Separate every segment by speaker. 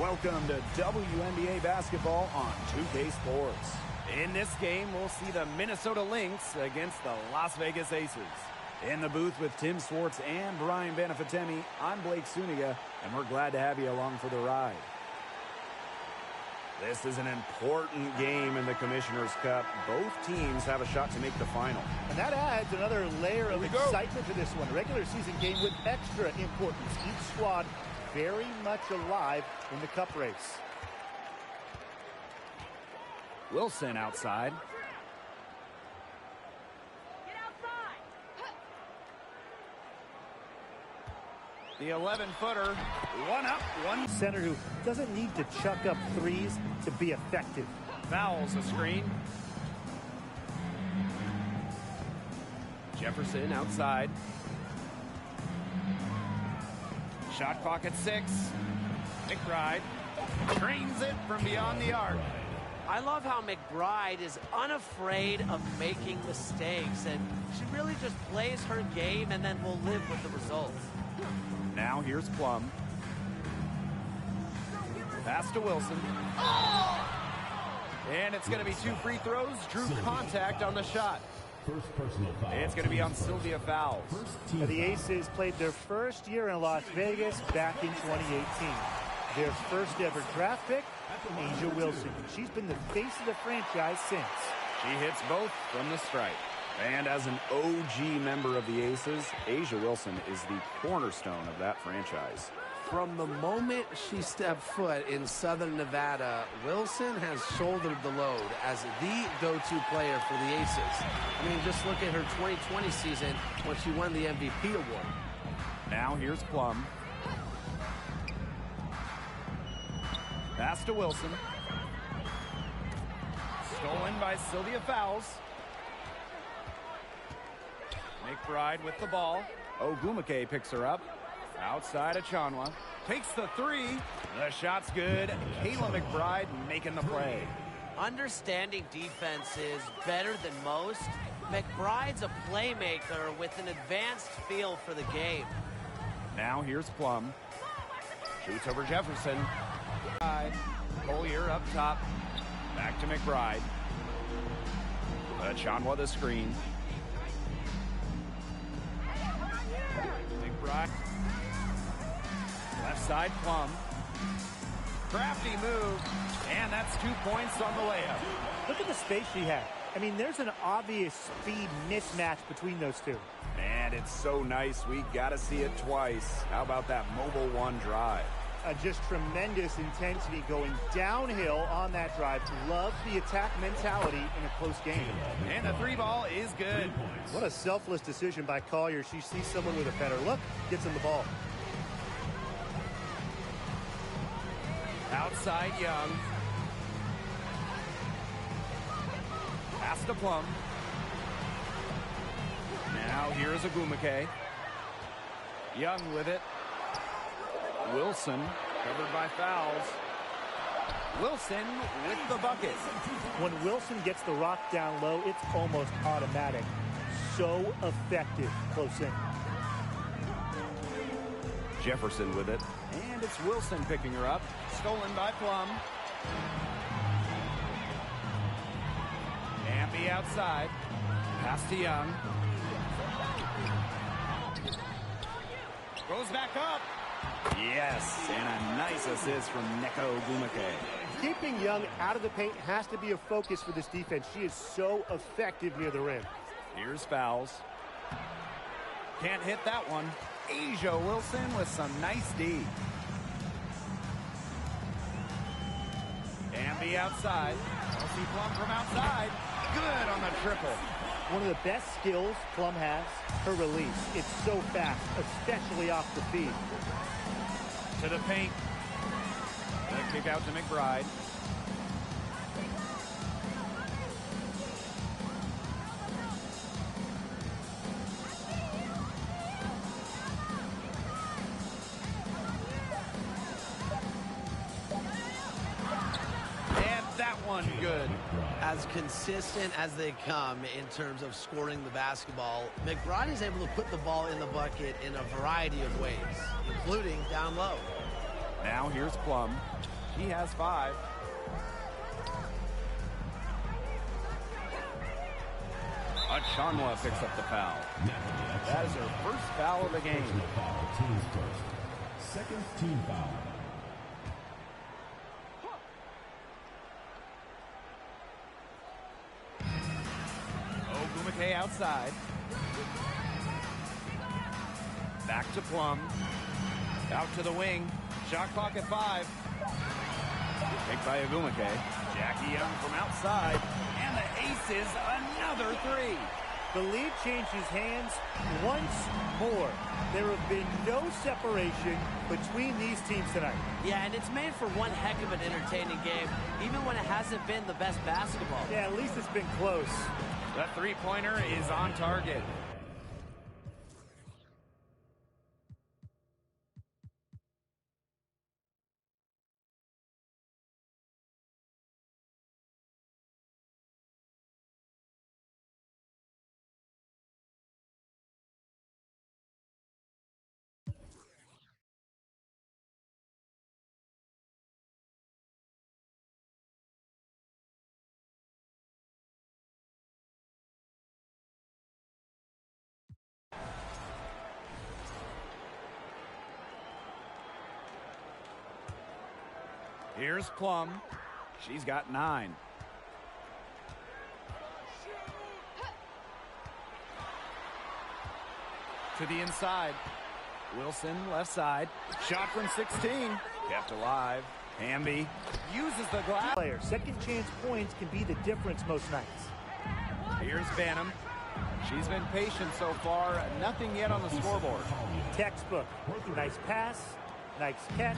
Speaker 1: Welcome to WNBA basketball on 2K Sports. In this game, we'll see the Minnesota Lynx against the Las Vegas Aces. In the booth with Tim Swartz and Brian Benefatemi, I'm Blake Suniga, and we're glad to have you along for the ride. This is an important game in the Commissioner's Cup. Both teams have a shot to make the final.
Speaker 2: And that adds another layer of excitement to this one. Regular season game with extra importance. Each squad very much alive in the cup race.
Speaker 1: Wilson outside. The 11-footer, one up, one.
Speaker 2: Center who doesn't need to chuck up threes to be effective.
Speaker 1: Fouls a screen. Jefferson outside. Shot clock at 6. McBride trains it from beyond the arc.
Speaker 3: I love how McBride is unafraid of making mistakes, and she really just plays her game and then will live with the results.
Speaker 1: Now here's Plum. Pass to Wilson. And it's going to be 2 free throws. Drew contact on the shot. It's going to be on Sylvia Fowles.
Speaker 2: The Aces played their first year in Las Vegas back in 2018. Their first ever draft pick, A'ja Wilson. She's been the face of the franchise since.
Speaker 1: She hits both from the stripe. And as an OG member of the Aces, A'ja Wilson is the cornerstone of that franchise.
Speaker 4: From the moment she stepped foot in Southern Nevada, Wilson has shouldered the load as the go-to player for the Aces. I mean, just look at her 2020 season when she won the MVP award.
Speaker 1: Now here's Plum. Pass to Wilson. Stolen by Sylvia Fowles. McBride with the ball. Ogumake picks her up. Outside of Chanwa. Takes the 3. The shot's good. Kayla McBride making the play.
Speaker 3: Understanding defense is better than most. McBride's a playmaker with an advanced feel for the game.
Speaker 1: Now here's Plum. Shoots over Jefferson. Collier up top. Back to McBride. Chanwa the screen. McBride. Left side, Plum. Crafty move. And that's 2 points on the layup.
Speaker 2: Look at the space she had. I mean, there's an obvious speed mismatch between those two.
Speaker 1: Man, it's so nice. We got to see it twice. How about that mobile one drive?
Speaker 2: Just tremendous intensity going downhill on that drive. Love the attack mentality in a close game.
Speaker 1: And the 3 ball is good.
Speaker 2: What a selfless decision by Collier. She sees someone with a better look, gets him the ball.
Speaker 1: Outside Young. Pass to Plum. Now here's Ogumake. Young with it. Wilson covered by Fowles. Wilson with the bucket.
Speaker 2: When Wilson gets the rock down low, it's almost automatic. So effective close in.
Speaker 1: Jefferson with it. And it's Wilson picking her up. Stolen by Plum. Amby outside. Pass to Young. Goes back up. Yes, and a nice assist from Neko Ogumake.
Speaker 2: Keeping Young out of the paint has to be a focus for this defense. She is so effective near the rim.
Speaker 1: Here's Fowles. Can't hit that one. A'ja Wilson with some nice D. Amby outside. Chelsea Plum from outside. Good on the triple.
Speaker 2: One of the best skills Plum has, her release. It's so fast, especially off the feed.
Speaker 1: To the paint. The kick out to McBride. And that one good.
Speaker 4: As consistent as they come in terms of scoring the basketball, McBride is able to put the ball in the bucket in a variety of ways, including down low.
Speaker 1: Now here's Plum. She has 5. Achanwa picks up the foul. That is her first foul of the game.
Speaker 5: Second team foul.
Speaker 1: Ogumake outside. Back to Plum. Out to the wing. Shot clock at 5. Take by Ogumake. Jackie Young from outside. And the aces, another 3.
Speaker 2: The lead changes hands once more. There have been no separation between these teams tonight.
Speaker 3: Yeah, and it's made for one heck of an entertaining game, even when it hasn't been the best basketball.
Speaker 2: Yeah, at least it's been close.
Speaker 1: The three-pointer is on target. Here's Plum. She's got 9. To the inside. Wilson, left side. Shot from 16. Kept alive. Hamby uses the glass.
Speaker 2: Player, second chance points can be the difference most nights.
Speaker 1: Here's Banham. She's been patient so far. Nothing yet on the scoreboard.
Speaker 2: Textbook. Nice pass, nice catch,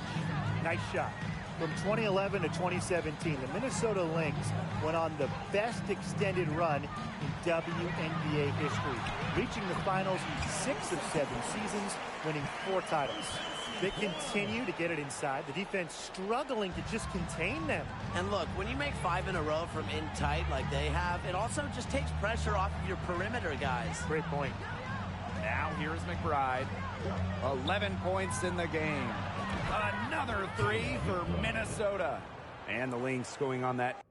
Speaker 2: nice shot. From 2011 to 2017, the Minnesota Lynx went on the best extended run in WNBA history, reaching the finals 6 of 7 seasons, winning 4 titles. They continue to get it inside. The defense struggling to just contain them.
Speaker 3: And look, when you make 5 in a row from in tight like they have, it also just takes pressure off of your perimeter guys.
Speaker 2: Great point.
Speaker 1: Now here's McBride. 11 points in the game. Another 3 for Minnesota. And the Lynx going on that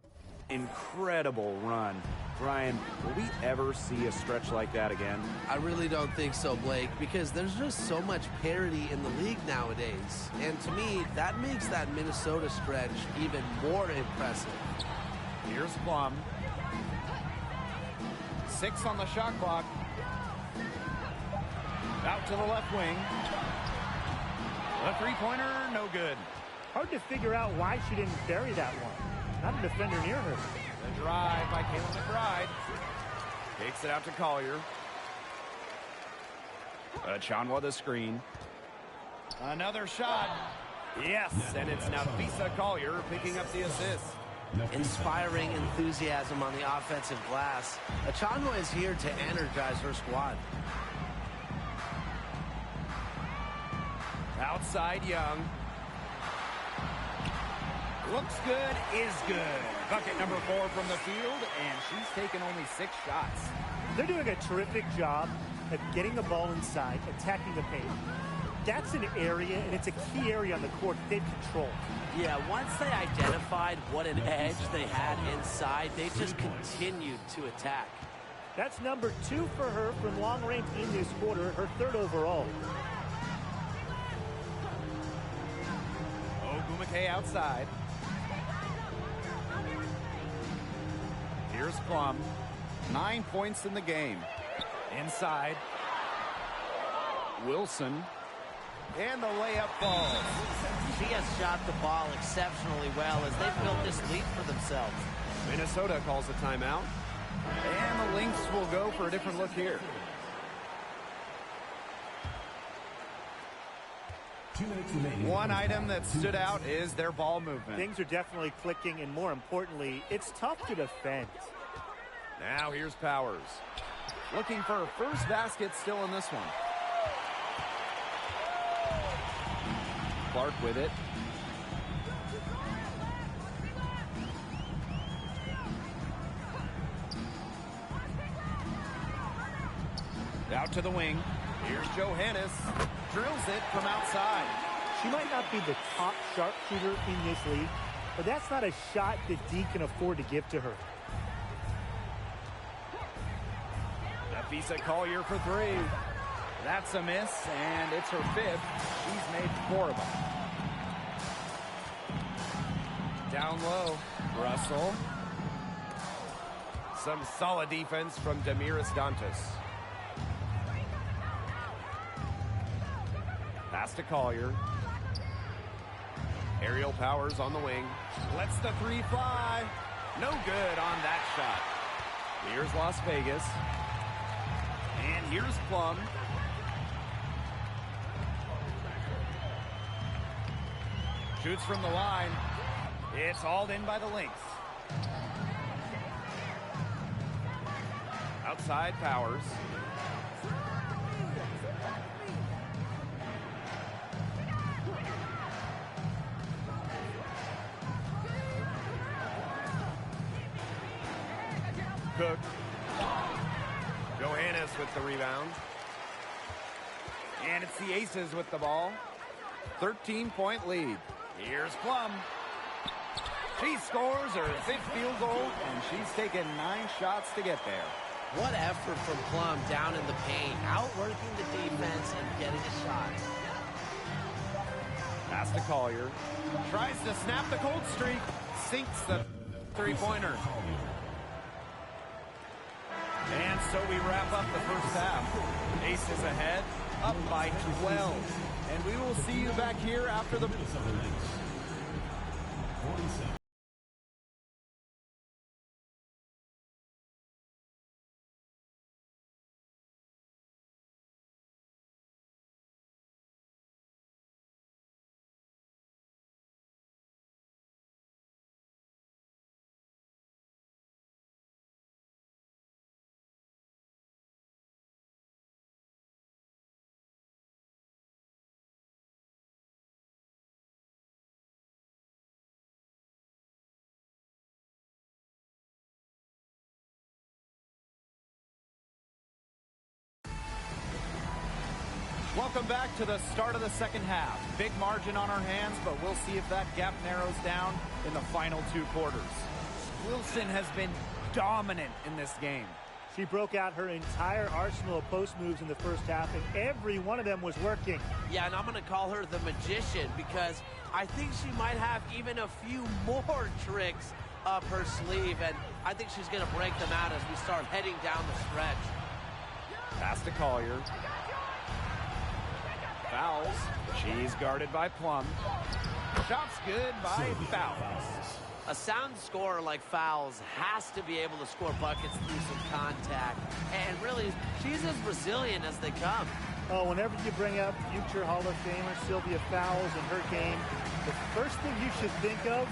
Speaker 1: incredible run. Brian, will we ever see a stretch like that again?
Speaker 4: I really don't think so, Blake, because there's just so much parity in the league nowadays. And to me, that makes that Minnesota stretch even more impressive.
Speaker 1: Here's Plum. 6 on the shot clock. Out to the left wing. A three-pointer, no good.
Speaker 2: Hard to figure out why she didn't bury that one. Not a defender near her.
Speaker 1: The drive by Kayla McBride. Takes it out to Collier. Achanwa the screen. Another shot. Yes, and it's Nafisa Collier picking up the assist.
Speaker 3: Inspiring enthusiasm on the offensive glass. Achanwa is here to energize her squad.
Speaker 1: Outside Young. Looks good, is good. Bucket number 4 from the field, and she's taken only 6 shots.
Speaker 2: They're doing a terrific job of getting the ball inside, attacking the paint. That's an area, and it's a key area on the court that they've controlled.
Speaker 3: Yeah, once they identified what an edge they had inside, they just continued to attack.
Speaker 2: That's number 2 for her from long range in this quarter, her 3rd overall.
Speaker 1: Ogumake outside. Here's Plum. 9 points in the game. Inside. Wilson. And the layup falls.
Speaker 3: She has shot the ball exceptionally well as they've built this lead for themselves.
Speaker 1: Minnesota calls a timeout. And the Lynx will go for a different look here.
Speaker 5: 2 minutes remaining.
Speaker 1: One item that stood out is their ball movement.
Speaker 2: Things are definitely clicking, and more importantly, it's tough to defend.
Speaker 1: Now here's Powers. Looking for her first basket still in this one. Clark with it. Out to the wing. Here's Johannes. Drills it from outside.
Speaker 2: She might not be the top sharpshooter in this league, but that's not a shot that Dee can afford to give to her.
Speaker 1: Nafisa Collier for three. That's a miss, and it's her fifth. She's made 4 of them. Down low, Russell. Some solid defense from Damiris Dantas. Pass to Collier. Aerial Powers on the wing. Lets the three fly. No good on that shot. Here's Las Vegas. And here's Plum. Shoots from the line. It's hauled in by the Lynx. Outside Powers. Cook. Johannes with the rebound. And it's the Aces with the ball. 13-point lead. Here's Plum. She scores her 5th field goal, and she's taken 9 shots to get there.
Speaker 3: What effort from Plum down in the paint, outworking the defense and getting a shot.
Speaker 1: Pass to Collier. Tries to snap the cold streak. Sinks the three-pointer. And so we wrap up the first half. Aces ahead, up by 12. And we will see you back here after the... Welcome back to the start of the second half. Big margin on our hands, but we'll see if that gap narrows down in the final 2 quarters. Wilson has been dominant in this game.
Speaker 2: She broke out her entire arsenal of post moves in the first half, and every one of them was working.
Speaker 3: Yeah, and I'm going to call her the magician because I think she might have even a few more tricks up her sleeve, and I think she's going to break them out as we start heading down the stretch.
Speaker 1: Pass to Collier. Fouls. She's guarded by Plum. Shots good by Fouls.
Speaker 3: A sound scorer like Fouls has to be able to score buckets through some contact. And really, she's as resilient as they come.
Speaker 2: Oh, whenever you bring up future Hall of Famer Sylvia Fouls in her game, the first thing you should think of,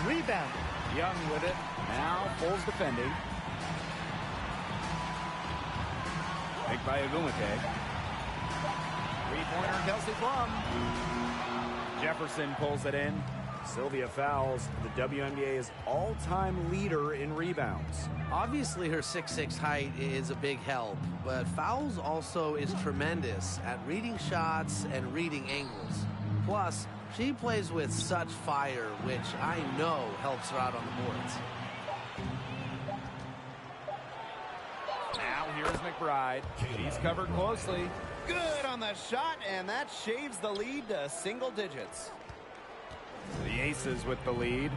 Speaker 2: rebound.
Speaker 1: Young with it. Now Foles defending. Picked by Agumake. Three-pointer, Kelsey Plum. Jefferson pulls it in. Sylvia Fouls, the WNBA's all-time leader in rebounds.
Speaker 4: Obviously, her 6'6" height is a big help, but Fouls also is tremendous at reading shots and reading angles. Plus, she plays with such fire, which I know helps her out on the boards.
Speaker 1: Now here's McBride. She's covered closely. Good on the shot, and that shaves the lead to single digits. The Aces with the lead.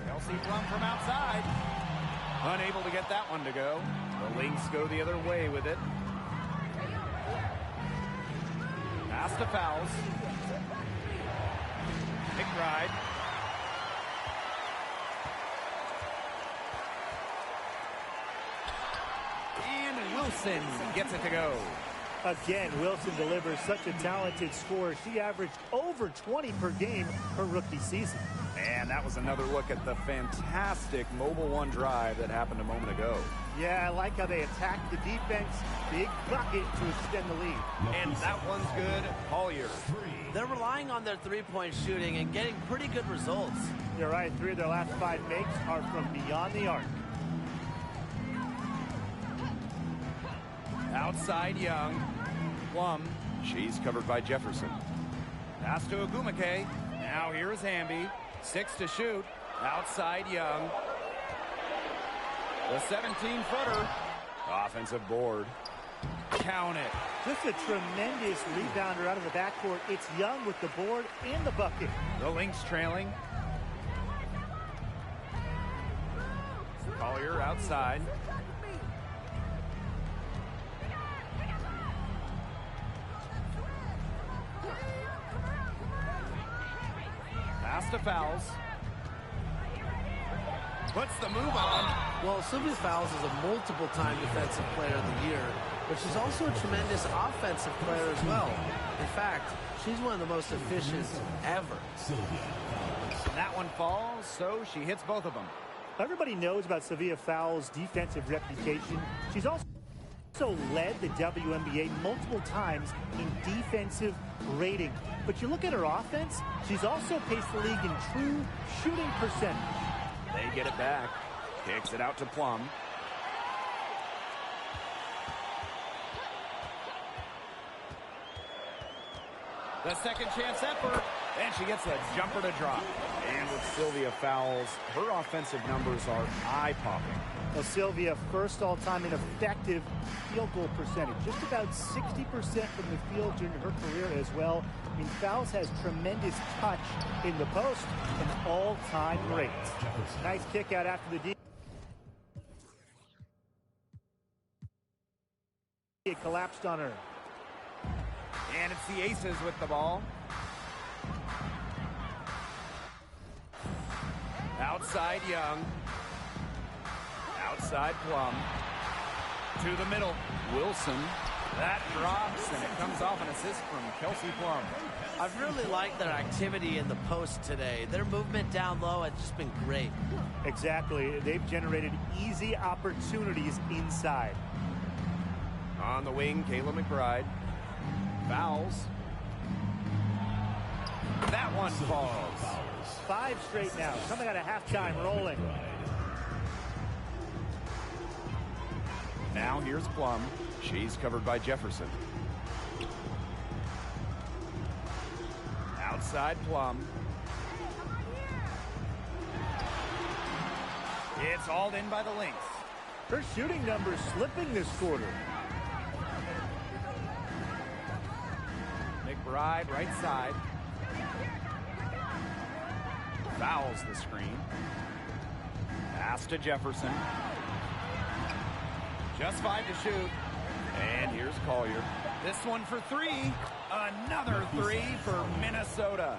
Speaker 1: Kelsey Plum from outside. Unable to get that one to go. The Lynx go the other way with it. Pass to Fouls. McBride. And Wilson gets it to go.
Speaker 2: Again, Wilson delivers such a talented score. She averaged over 20 per game her rookie season.
Speaker 1: And that was another look at the fantastic Mobile One drive that happened a moment ago.
Speaker 2: Yeah, I like how they attacked the defense. Big bucket to extend the lead.
Speaker 1: And that one's good. Collier.
Speaker 3: They're relying on their three-point shooting and getting pretty good results.
Speaker 2: You're right. 3 of their last 5 makes are from beyond the arc.
Speaker 1: Outside Young. Plum. She's covered by Jefferson. Pass to Agumake. Now here's Hamby. 6 to shoot. Outside Young. The 17-footer. Offensive board. Count it.
Speaker 2: Just a tremendous rebounder out of the backcourt. It's Young with the board and the bucket.
Speaker 1: The Lynx trailing. Collier outside. Pass to Fowles. Puts the move on.
Speaker 4: Well, Sylvia Fowles is a multiple-time Defensive Player of the Year, but she's also a tremendous offensive player as well. In fact, she's one of the most efficient ever.
Speaker 1: That one falls, so she hits both of them.
Speaker 2: Everybody knows about Sylvia Fowles' defensive reputation. She's also led the WNBA multiple times in defensive rating. But you look at her offense, she's also paced the league in true shooting percentage.
Speaker 1: They get it back. Kicks it out to Plum. The second chance effort. And she gets a jumper to drop. And with Sylvia Fowles, her offensive numbers are eye-popping.
Speaker 2: Well, Sylvia, first all-time in effective field goal percentage. Just about 60% from the field during her career as well. I mean, Fowles has tremendous touch in the post, an all-time great. Nice kick out after the D. It collapsed on her.
Speaker 1: And it's the Aces with the ball. Outside Young. Outside Plum. To the middle. Wilson. That drops, and it comes off an assist from Kelsey Plum.
Speaker 3: I've really liked their activity in the post today. Their movement down low has just been great.
Speaker 2: Exactly. They've generated easy opportunities inside.
Speaker 1: On the wing, Kayla McBride. Fouls. That one falls.
Speaker 2: 5 straight now. Coming out of halftime, rolling.
Speaker 1: Now here's Plum. She's covered by Jefferson. Outside Plum. It's hauled in by the Lynx.
Speaker 2: Her shooting numbers slipping this quarter.
Speaker 1: McBride right side. Fouls the screen. Pass to Jefferson. Just 5 to shoot. And here's Collier. This one for 3. Another 3 for Minnesota.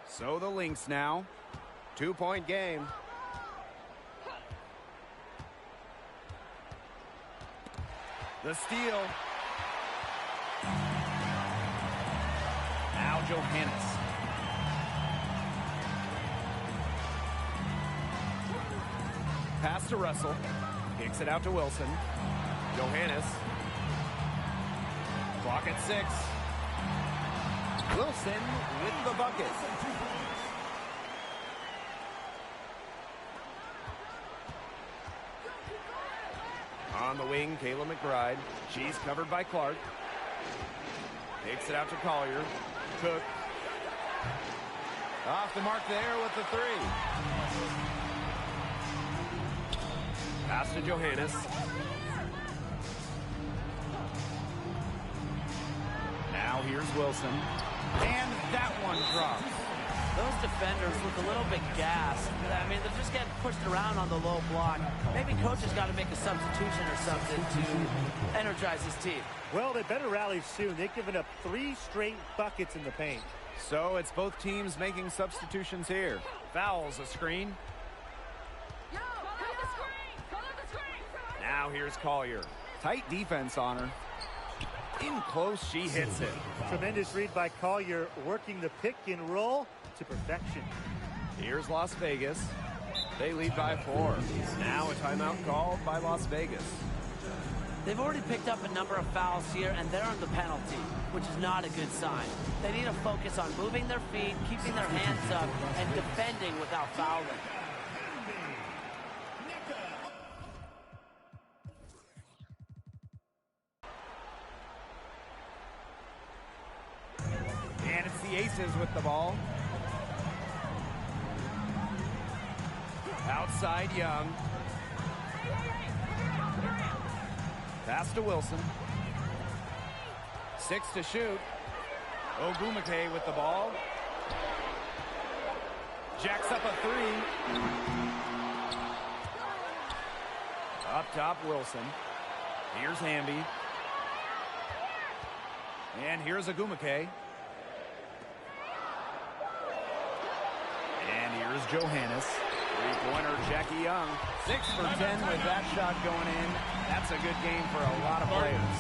Speaker 1: So the Lynx now. 2-point game. The steal. Now Johannes. Pass to Russell. Kicks it out to Wilson. Johannes. Clock at 6. Wilson with the bucket. On the wing, Kayla McBride. She's covered by Clark. Takes it out to Collier. Cook. Off the mark there with the 3. Pass to Johannes. Now here's Wilson. And that one drops.
Speaker 3: Those defenders look a little bit gassed. I mean, they're just getting pushed around on the low block. Maybe coach has got to make a substitution or something to energize his team.
Speaker 2: Well, they better rally soon. They've given up 3 straight buckets in the paint.
Speaker 1: So it's both teams making substitutions here. Fouls a screen. Now here's Collier. Tight defense on her. In close, she hits it.
Speaker 2: Tremendous read by Collier, working the pick and roll to perfection.
Speaker 1: Here's Las Vegas. They lead by 4. Now a timeout called by Las Vegas.
Speaker 3: They've already picked up a number of fouls here, and they're on the penalty, which is not a good sign. They need to focus on moving their feet, keeping their hands up, and defending without fouling.
Speaker 1: And it's the Aces with the ball. Outside Young. Pass to Wilson. 6 to shoot. Ogumake with the ball. Jacks up a 3. Up top, Wilson. Here's Hamby. And here's Ogumake. And here's Johannes. Three-pointer, Jackie Young. 6 for 10 with that shot going in. That's a good game for a lot of players.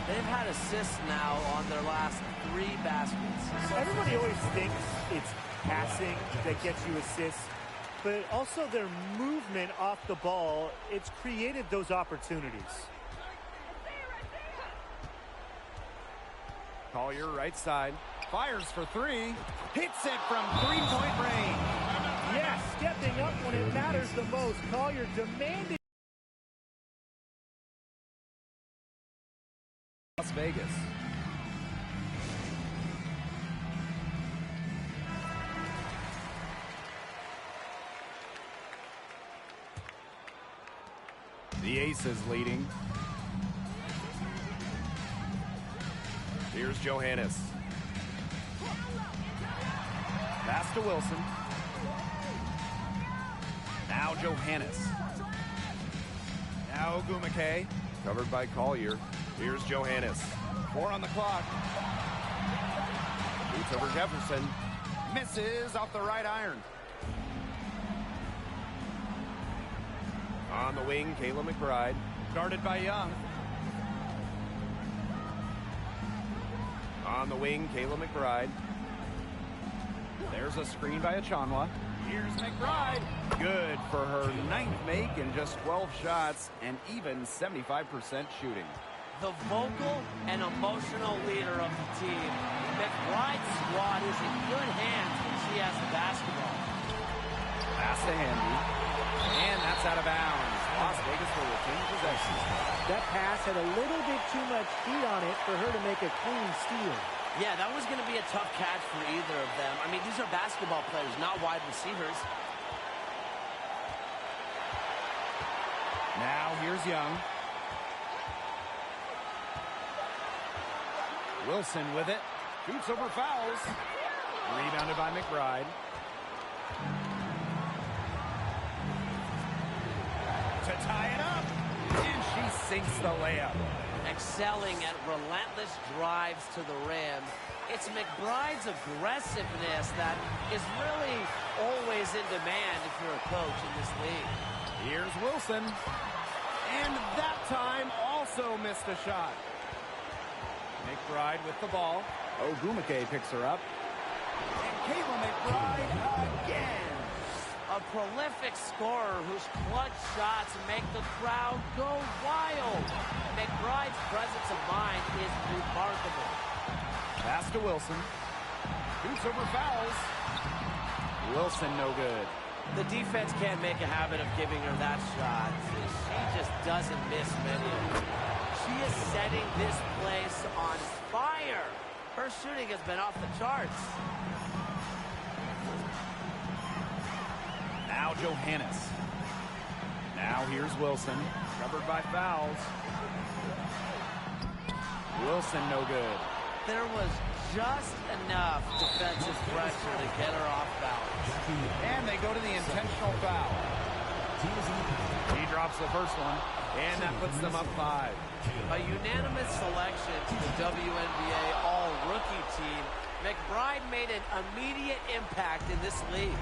Speaker 3: They've had assists now on their last 3 baskets.
Speaker 2: Everybody always thinks it's passing that gets you assists, but also their movement off the ball, it's created those opportunities.
Speaker 1: Collier, right side. Fires for 3. Hits it from 3-point range.
Speaker 2: Yes, stepping up when it matters the most. Collier demanding.
Speaker 1: Las Vegas. The Aces leading. Here's Johannes. Pass to Wilson. Now Johannes. Now Ogumake. Covered by Collier. Here's Johannes. 4 on the clock. Shoots over Jefferson. Misses off the right iron. On the wing, Kayla McBride. Guarded by Young. On the wing, Kayla McBride. There's a screen by Achanwa. Here's McBride. Good for her 9th make in just 12 shots and even 75% shooting.
Speaker 3: The vocal and emotional leader of the team. McBride's squad is in good hands when she has the basketball.
Speaker 1: Pass to Hamby. And that's out of bounds. Las Vegas will retain possession.
Speaker 2: That pass had a little bit too much heat on it for her to make a clean steal.
Speaker 3: Yeah, that was going to be a tough catch for either of them. I mean, these are basketball players, not wide receivers.
Speaker 1: Now here's Young. Wilson with it. Shoots over fouls. Rebounded by McBride. To tie it up. And she sinks the layup.
Speaker 3: Excelling at relentless drives to the rim. It's McBride's aggressiveness that is really always in demand if you're a coach in this league.
Speaker 1: Here's Wilson. And that time also missed a shot. McBride with the ball. Ogumake picks her up. And Kayla McBride again.
Speaker 3: A prolific scorer whose clutch shots make the crowd go wild. McBride's presence of mind is remarkable.
Speaker 1: Pass to Wilson. Shoots over fouls. Wilson no good.
Speaker 3: The defense can't make a habit of giving her that shot. She just doesn't miss many of them. She is setting this place on fire. Her shooting has been off the charts.
Speaker 1: Now Johannes. Now here's Wilson. Covered by fouls. Wilson no good.
Speaker 3: There was just enough defensive pressure to get her off balance.
Speaker 1: And they go to the intentional foul. He drops the first one, and that puts them up 5.
Speaker 3: A unanimous selection to the WNBA All-Rookie team. McBride made an immediate impact in this league.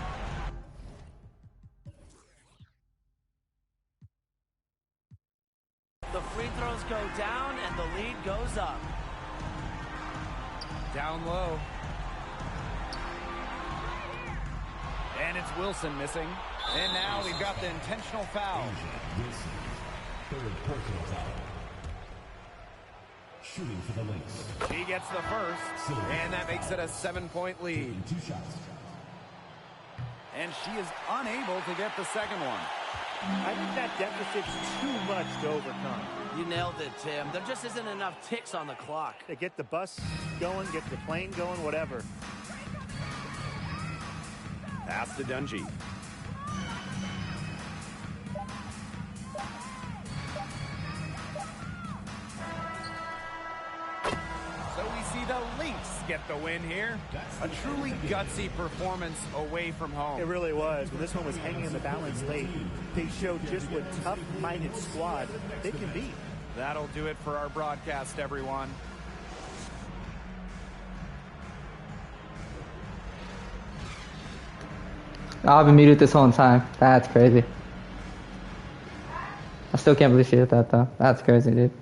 Speaker 3: The free throws go down, and the lead goes up.
Speaker 1: Down low. And it's Wilson missing. And now we've got the intentional foul.
Speaker 5: Wilson, third personal foul. Shooting for the Lynx.
Speaker 1: She gets the first, and that makes it a 7-point lead.
Speaker 5: 2 shots.
Speaker 1: And she is unable to get the second one.
Speaker 2: I think that deficit's too much to overcome.
Speaker 3: You nailed it, Tim. There just isn't enough ticks on the clock.
Speaker 2: They get the bus going, get the plane going, whatever.
Speaker 1: Pass to Dungy. So we see the Lynx get the win here. A truly gutsy performance away from home.
Speaker 2: It really was. When this one was hanging in the balance late, they showed just what tough-minded squad they can be.
Speaker 1: That'll do it for our broadcast, everyone.
Speaker 6: I've been muted this whole time. That's crazy. I still can't believe she did that, though. That's crazy, dude.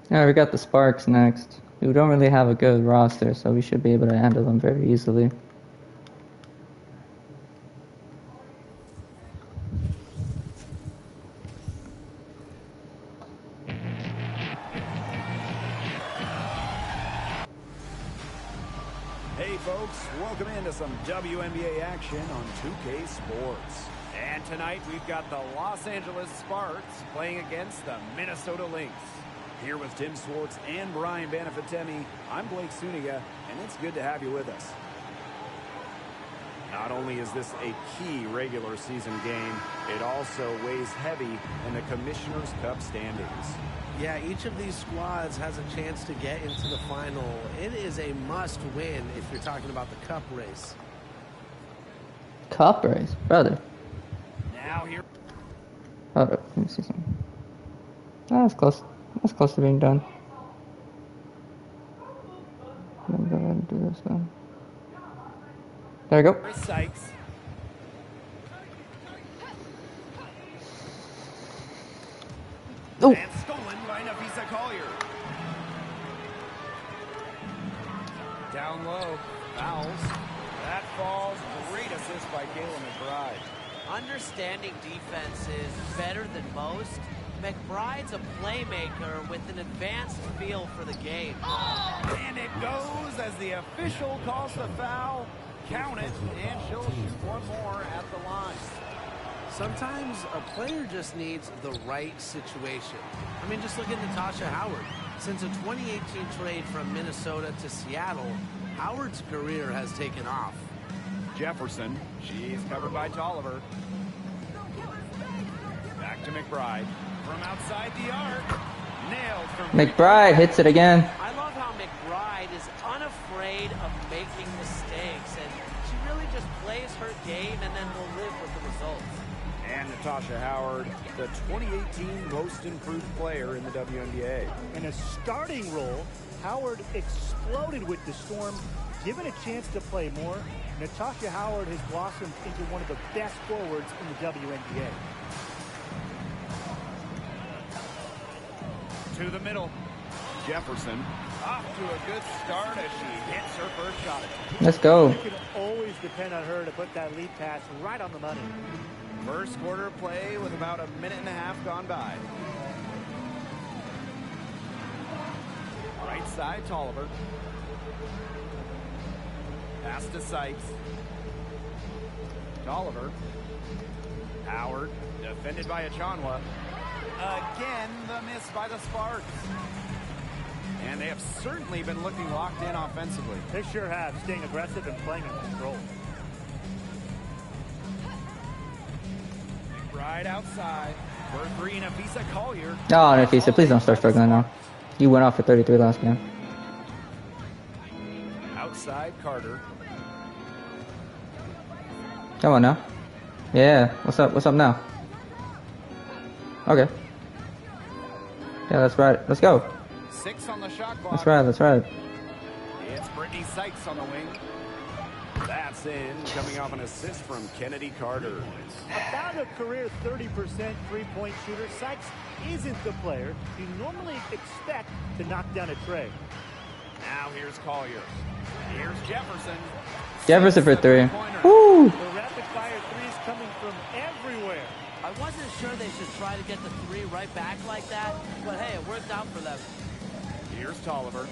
Speaker 6: Yeah, we got the Sparks next. We don't really have a good roster, so we should be able to handle them very easily.
Speaker 1: Hey folks, welcome into some WNBA action on 2K Sports. And tonight we've got the Los Angeles Sparks playing against the Minnesota Lynx. Here with Tim Swartz and Brian Banafitemi, I'm Blake Suniga, and it's good to have you with us. Not only is this a key regular season game, it also weighs heavy in the Commissioner's Cup standings.
Speaker 4: Yeah, each of these squads has a chance to get into the final. It is a must-win if you're talking about the cup race.
Speaker 6: Cup race, brother.
Speaker 1: Now here.
Speaker 6: Hold up, let me see something. That's close. That's close to being done. Let me go ahead and do this one. There we go.
Speaker 1: Sykes.
Speaker 6: Oh.
Speaker 1: And stolen by Nafisa Collier. Down low. Fouls. That falls. Great assist by Kayla McBride.
Speaker 3: Understanding defense is better than most. McBride's a playmaker with an advanced feel for the game.
Speaker 1: And it goes as the official calls the foul. Count it, and she'll shoot one more at the line.
Speaker 4: Sometimes a player just needs the right situation. I mean, just look at Natasha Howard. Since a 2018 trade from Minnesota to Seattle, Howard's career has taken off.
Speaker 1: Jefferson, she's covered by Tolliver. Back to McBride. From outside the arc. Nailed from
Speaker 6: McBride hits it again.
Speaker 3: I love how McBride is unafraid of making mistakes, and she really just plays her game and then will live with the results.
Speaker 1: And Natasha Howard, the 2018 most improved player in the WNBA.
Speaker 2: In a starting role, Howard exploded with the Storm. Given a chance to play more, Natasha Howard has blossomed into one of the best forwards in the WNBA.
Speaker 1: To the middle. Jefferson off to a good start as she hits her first shot.
Speaker 6: Let's go.
Speaker 2: You can always depend on her to put that lead pass right on the money.
Speaker 1: First quarter of play with about a minute and a half gone by. Right side, Tolliver. Pass to Sykes. Oliver. Howard, defended by Achanwa. Again, the miss by the Sparks. And they have certainly been looking locked in offensively.
Speaker 2: They sure have, staying aggressive and playing in control.
Speaker 1: Right outside. For three, Nafisa Collier.
Speaker 6: Oh, Nafisa, please don't start struggling now. You went off for 33 last game.
Speaker 1: Outside, Carter.
Speaker 6: Come on now. Yeah, what's up? What's up now? Okay. Yeah, that's right. Let's go.
Speaker 1: 6 on the shot clock.
Speaker 6: That's right. That's right.
Speaker 1: It's Brittany Sykes on the wing. That's in, coming off an assist from Kennedy Carter.
Speaker 2: About a career 30% three-point shooter, Sykes isn't the player you normally expect to knock down a tray.
Speaker 1: Now here's Collier. Here's Jefferson.
Speaker 6: Jefferson for 3. Woo!
Speaker 2: The rapid-fire threes coming from everywhere.
Speaker 3: I wasn't sure they should try to get the 3 right back like that, but hey, it worked out for them.
Speaker 1: Here's Tolliver.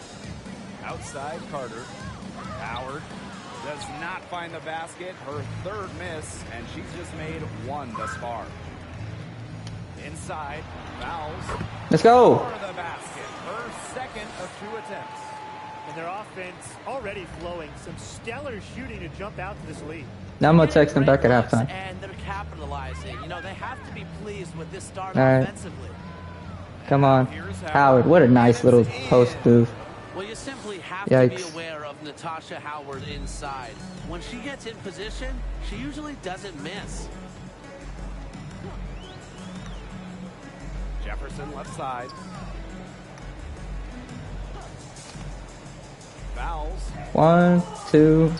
Speaker 1: Outside, Carter. Howard does not find the basket. Her 3rd miss, and she's just made 1 thus far. Inside, fouls.
Speaker 6: Let's go.
Speaker 1: For the basket. Her 2nd of 2 attempts.
Speaker 2: And their offense already flowing. Some stellar shooting to jump out to this lead.
Speaker 6: Now I'm going to text them back at halftime.
Speaker 3: And they're capitalizing. You know, they have to be pleased with this start
Speaker 6: All right.
Speaker 3: offensively.
Speaker 6: Come on. Howard, what a nice little post move.
Speaker 3: Well, you simply have
Speaker 6: Yikes.
Speaker 3: to be aware of Natasha Howard inside. When she gets in position, she usually doesn't miss.
Speaker 1: Jefferson left side. Fouls.
Speaker 6: 1, 2.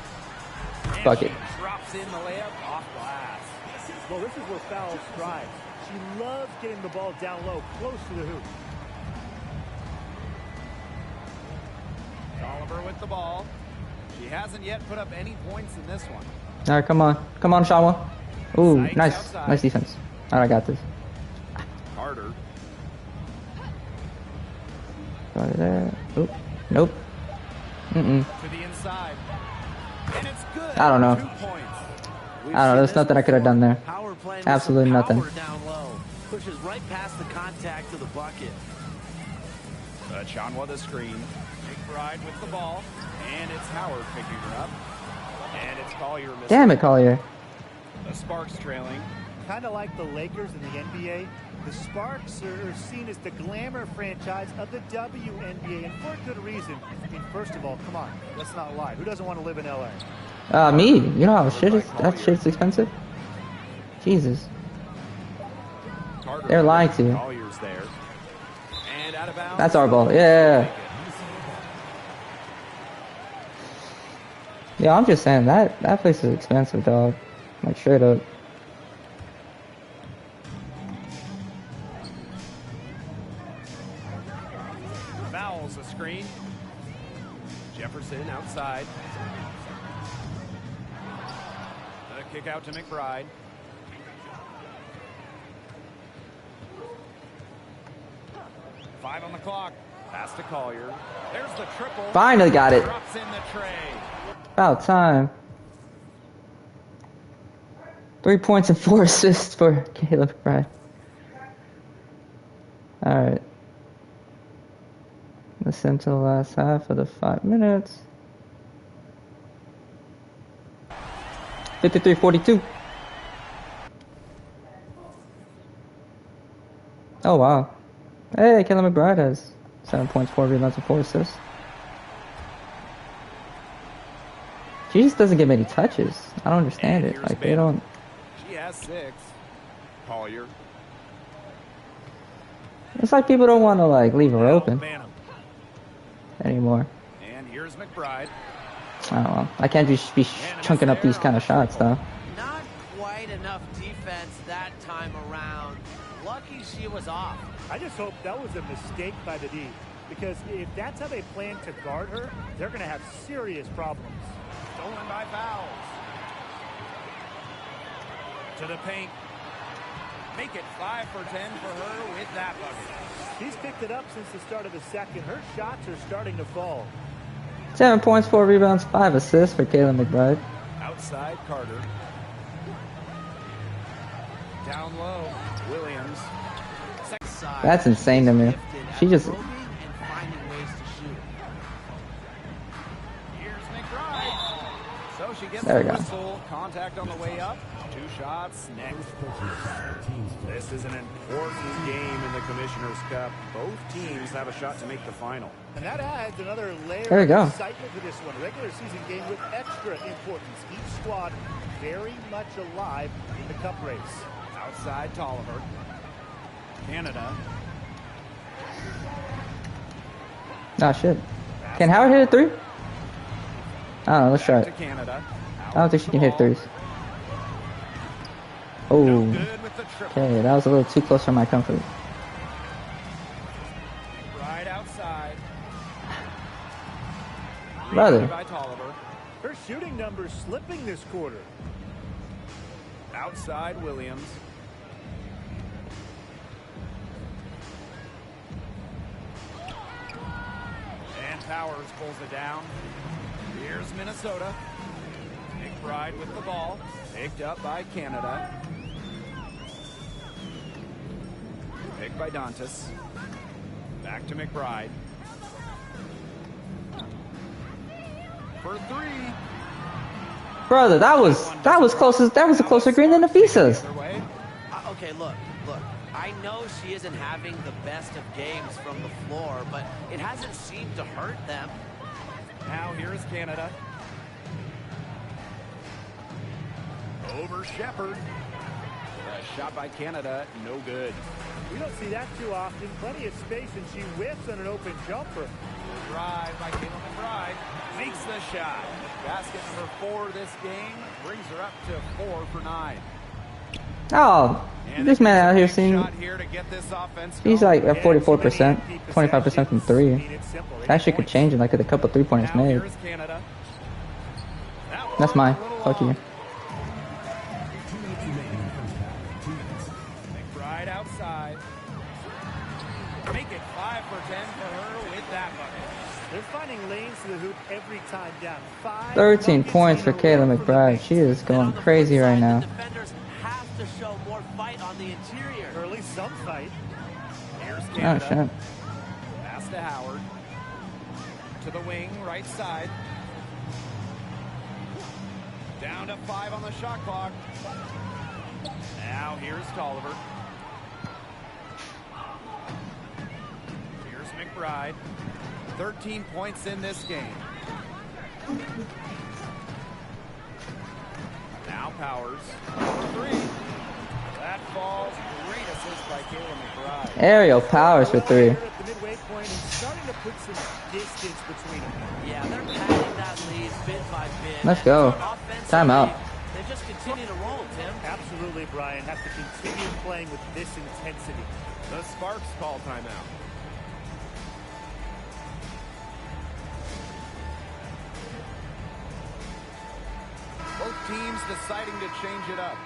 Speaker 6: Bucket.
Speaker 1: Drops in the layup off glass.
Speaker 2: Well, this is where Fowles thrives. She loves getting the ball down low, close to the hoop.
Speaker 1: Oliver with the ball. She hasn't yet put up any points in this one.
Speaker 6: All right, come on. Come on, Shawa. Ooh,
Speaker 1: Sykes
Speaker 6: nice.
Speaker 1: outside.
Speaker 6: Nice defense. All right, I got this.
Speaker 1: Carter.
Speaker 6: Got it there. Oop. Nope. Mm-mm.
Speaker 1: To the inside. And it's good.
Speaker 6: I don't know.
Speaker 1: 2 points.
Speaker 6: I don't know. There's nothing I could have done there.
Speaker 3: Howard playing with
Speaker 6: Absolutely
Speaker 3: some
Speaker 6: nothing.
Speaker 3: power down low. Pushes right past the contact to the bucket.
Speaker 1: Achanwa the screen. McBride with the ball. And it's Howard picking her up. And it's Collier missing.
Speaker 6: Damn it, Collier.
Speaker 1: The Sparks trailing.
Speaker 2: Kind of like the Lakers in the NBA, the Sparks are seen as the glamour franchise of the WNBA, and for a good reason. I mean, first of all, come on, let's not lie. Who doesn't want to live in LA?
Speaker 6: Me. You know how that shit's expensive? Jesus.
Speaker 1: Carter
Speaker 6: They're lying to you.
Speaker 1: Collier's there. And out of bounds.
Speaker 6: That's our ball. Yeah. Yeah, I'm just saying that place is expensive, dog. Like straight up.
Speaker 1: Fouls a screen. Jefferson outside. A kick out to McBride. Five on the clock. Pass to Collier. There's the triple.
Speaker 6: Finally got it.
Speaker 1: Drops in the tray.
Speaker 6: About time. 3 points and 4 assists for Caleb McBride. Alright. Listen to the last half of the 5 minutes. 53-42. Oh, wow. Hey, Caleb McBride has 7 points, 4 rebounds, and 4 assists. She just doesn't get many touches. I don't understand it. Like, they don't...
Speaker 1: She has 6. Collier.
Speaker 6: It's like people don't want to, like, leave her open
Speaker 1: Banham.
Speaker 6: anymore.
Speaker 1: And here's McBride.
Speaker 6: I don't know. I can't just be chunking up these kind of shots, though.
Speaker 3: Not quite enough defense that time around. Lucky she was off.
Speaker 2: I just hope that was a mistake by the D, because if that's how they plan to guard her, they're going to have serious problems.
Speaker 1: Stolen by Fouls. To the paint. Make it 5 for 10 for her with that bucket.
Speaker 2: She's picked it up since the start of the second. Her shots are starting to fall.
Speaker 6: 7 points, 4 rebounds, 5 assists for Caleb McBride.
Speaker 1: Outside Carter. Down low, Williams.
Speaker 6: That's insane to me. She just...
Speaker 3: And finding ways to shoot.
Speaker 1: Here's McBride. So she gets
Speaker 6: There we
Speaker 1: the
Speaker 6: go.
Speaker 1: whistle. Contact on the way up. 2 shots next. This is an important game in the Commissioner's Cup. Both teams have a shot to make the final.
Speaker 2: And that adds another layer
Speaker 6: There you go.
Speaker 2: of excitement to this one. Regular season game with extra importance. Each squad very much alive in the cup race.
Speaker 1: Outside Tolliver. Canada.
Speaker 6: Oh, shit. Can Howard hit a 3? I don't know. Let's try
Speaker 1: Back
Speaker 6: it.
Speaker 1: to Canada.
Speaker 6: I don't think she can hit 3s. Oh.
Speaker 1: Good with the triple.
Speaker 6: Okay, that was a little too close for my comfort.
Speaker 1: Right outside.
Speaker 6: Brother.
Speaker 1: By Tolliver.
Speaker 2: Her shooting numbers slipping this quarter.
Speaker 1: Outside Williams. And Powers pulls it down. Here's Minnesota. McBride with the ball. Picked up by Canada. Picked by Dantas. Back to McBride. For 3.
Speaker 6: Brother, that was closest. That was a closer green than the Visas.
Speaker 3: Okay, look. I know she isn't having the best of games from the floor, but it hasn't seemed to hurt them.
Speaker 1: Now here's Canada. Over Shepard. A shot by Canada, no good.
Speaker 2: We don't see that too often. Plenty of space, and she whiffs on an open jumper.
Speaker 1: Drive by Caitlin McBride. Makes the shot. Basket number 4 this game. Brings her up to 4 for 9.
Speaker 6: Oh,
Speaker 1: And
Speaker 6: this man out here
Speaker 1: big
Speaker 6: seeing...
Speaker 1: shot here to get this offense
Speaker 6: He's
Speaker 1: going.
Speaker 6: like at 44%, 25% from 3. That shit could change in like a couple 3-pointers
Speaker 1: Now
Speaker 6: made.
Speaker 1: here's Canada.
Speaker 6: That's mine.
Speaker 1: A little
Speaker 6: Fuck you.
Speaker 1: off. McBride outside. Make it 5 for 10 for her with that bucket.
Speaker 2: They're finding lanes to the hoop every time down. 5
Speaker 6: 13
Speaker 2: buckets
Speaker 6: points for
Speaker 2: in a row
Speaker 6: Kayla
Speaker 2: from the
Speaker 6: McBride.
Speaker 2: bench.
Speaker 6: She is
Speaker 3: And
Speaker 6: going
Speaker 3: on the
Speaker 6: crazy
Speaker 3: flip
Speaker 6: right
Speaker 3: side,
Speaker 6: now.
Speaker 3: The defenders have to show more fight on the interior.
Speaker 2: Or at least some fight.
Speaker 1: Here's
Speaker 6: Oh,
Speaker 1: Canada.
Speaker 6: shit.
Speaker 1: Pass to Howard. To the wing, right side. Down to 5 on the shot clock. Now here's Tolliver. Here's McBride. 13 points in this game. Now Powers. 3. That falls. Great assist by Kayla McBride.
Speaker 6: Aerial Powers for 3.
Speaker 2: At the midway point and starting to put some distance between them.
Speaker 3: Yeah, they're padding that lead bit by bit.
Speaker 6: Let's go.
Speaker 3: Offensively,
Speaker 6: Timeout.
Speaker 3: They just continue to roll, Tim.
Speaker 2: Absolutely, Brian. Have to continue playing with this intensity.
Speaker 1: The Sparks call timeout. Both teams deciding to change it up.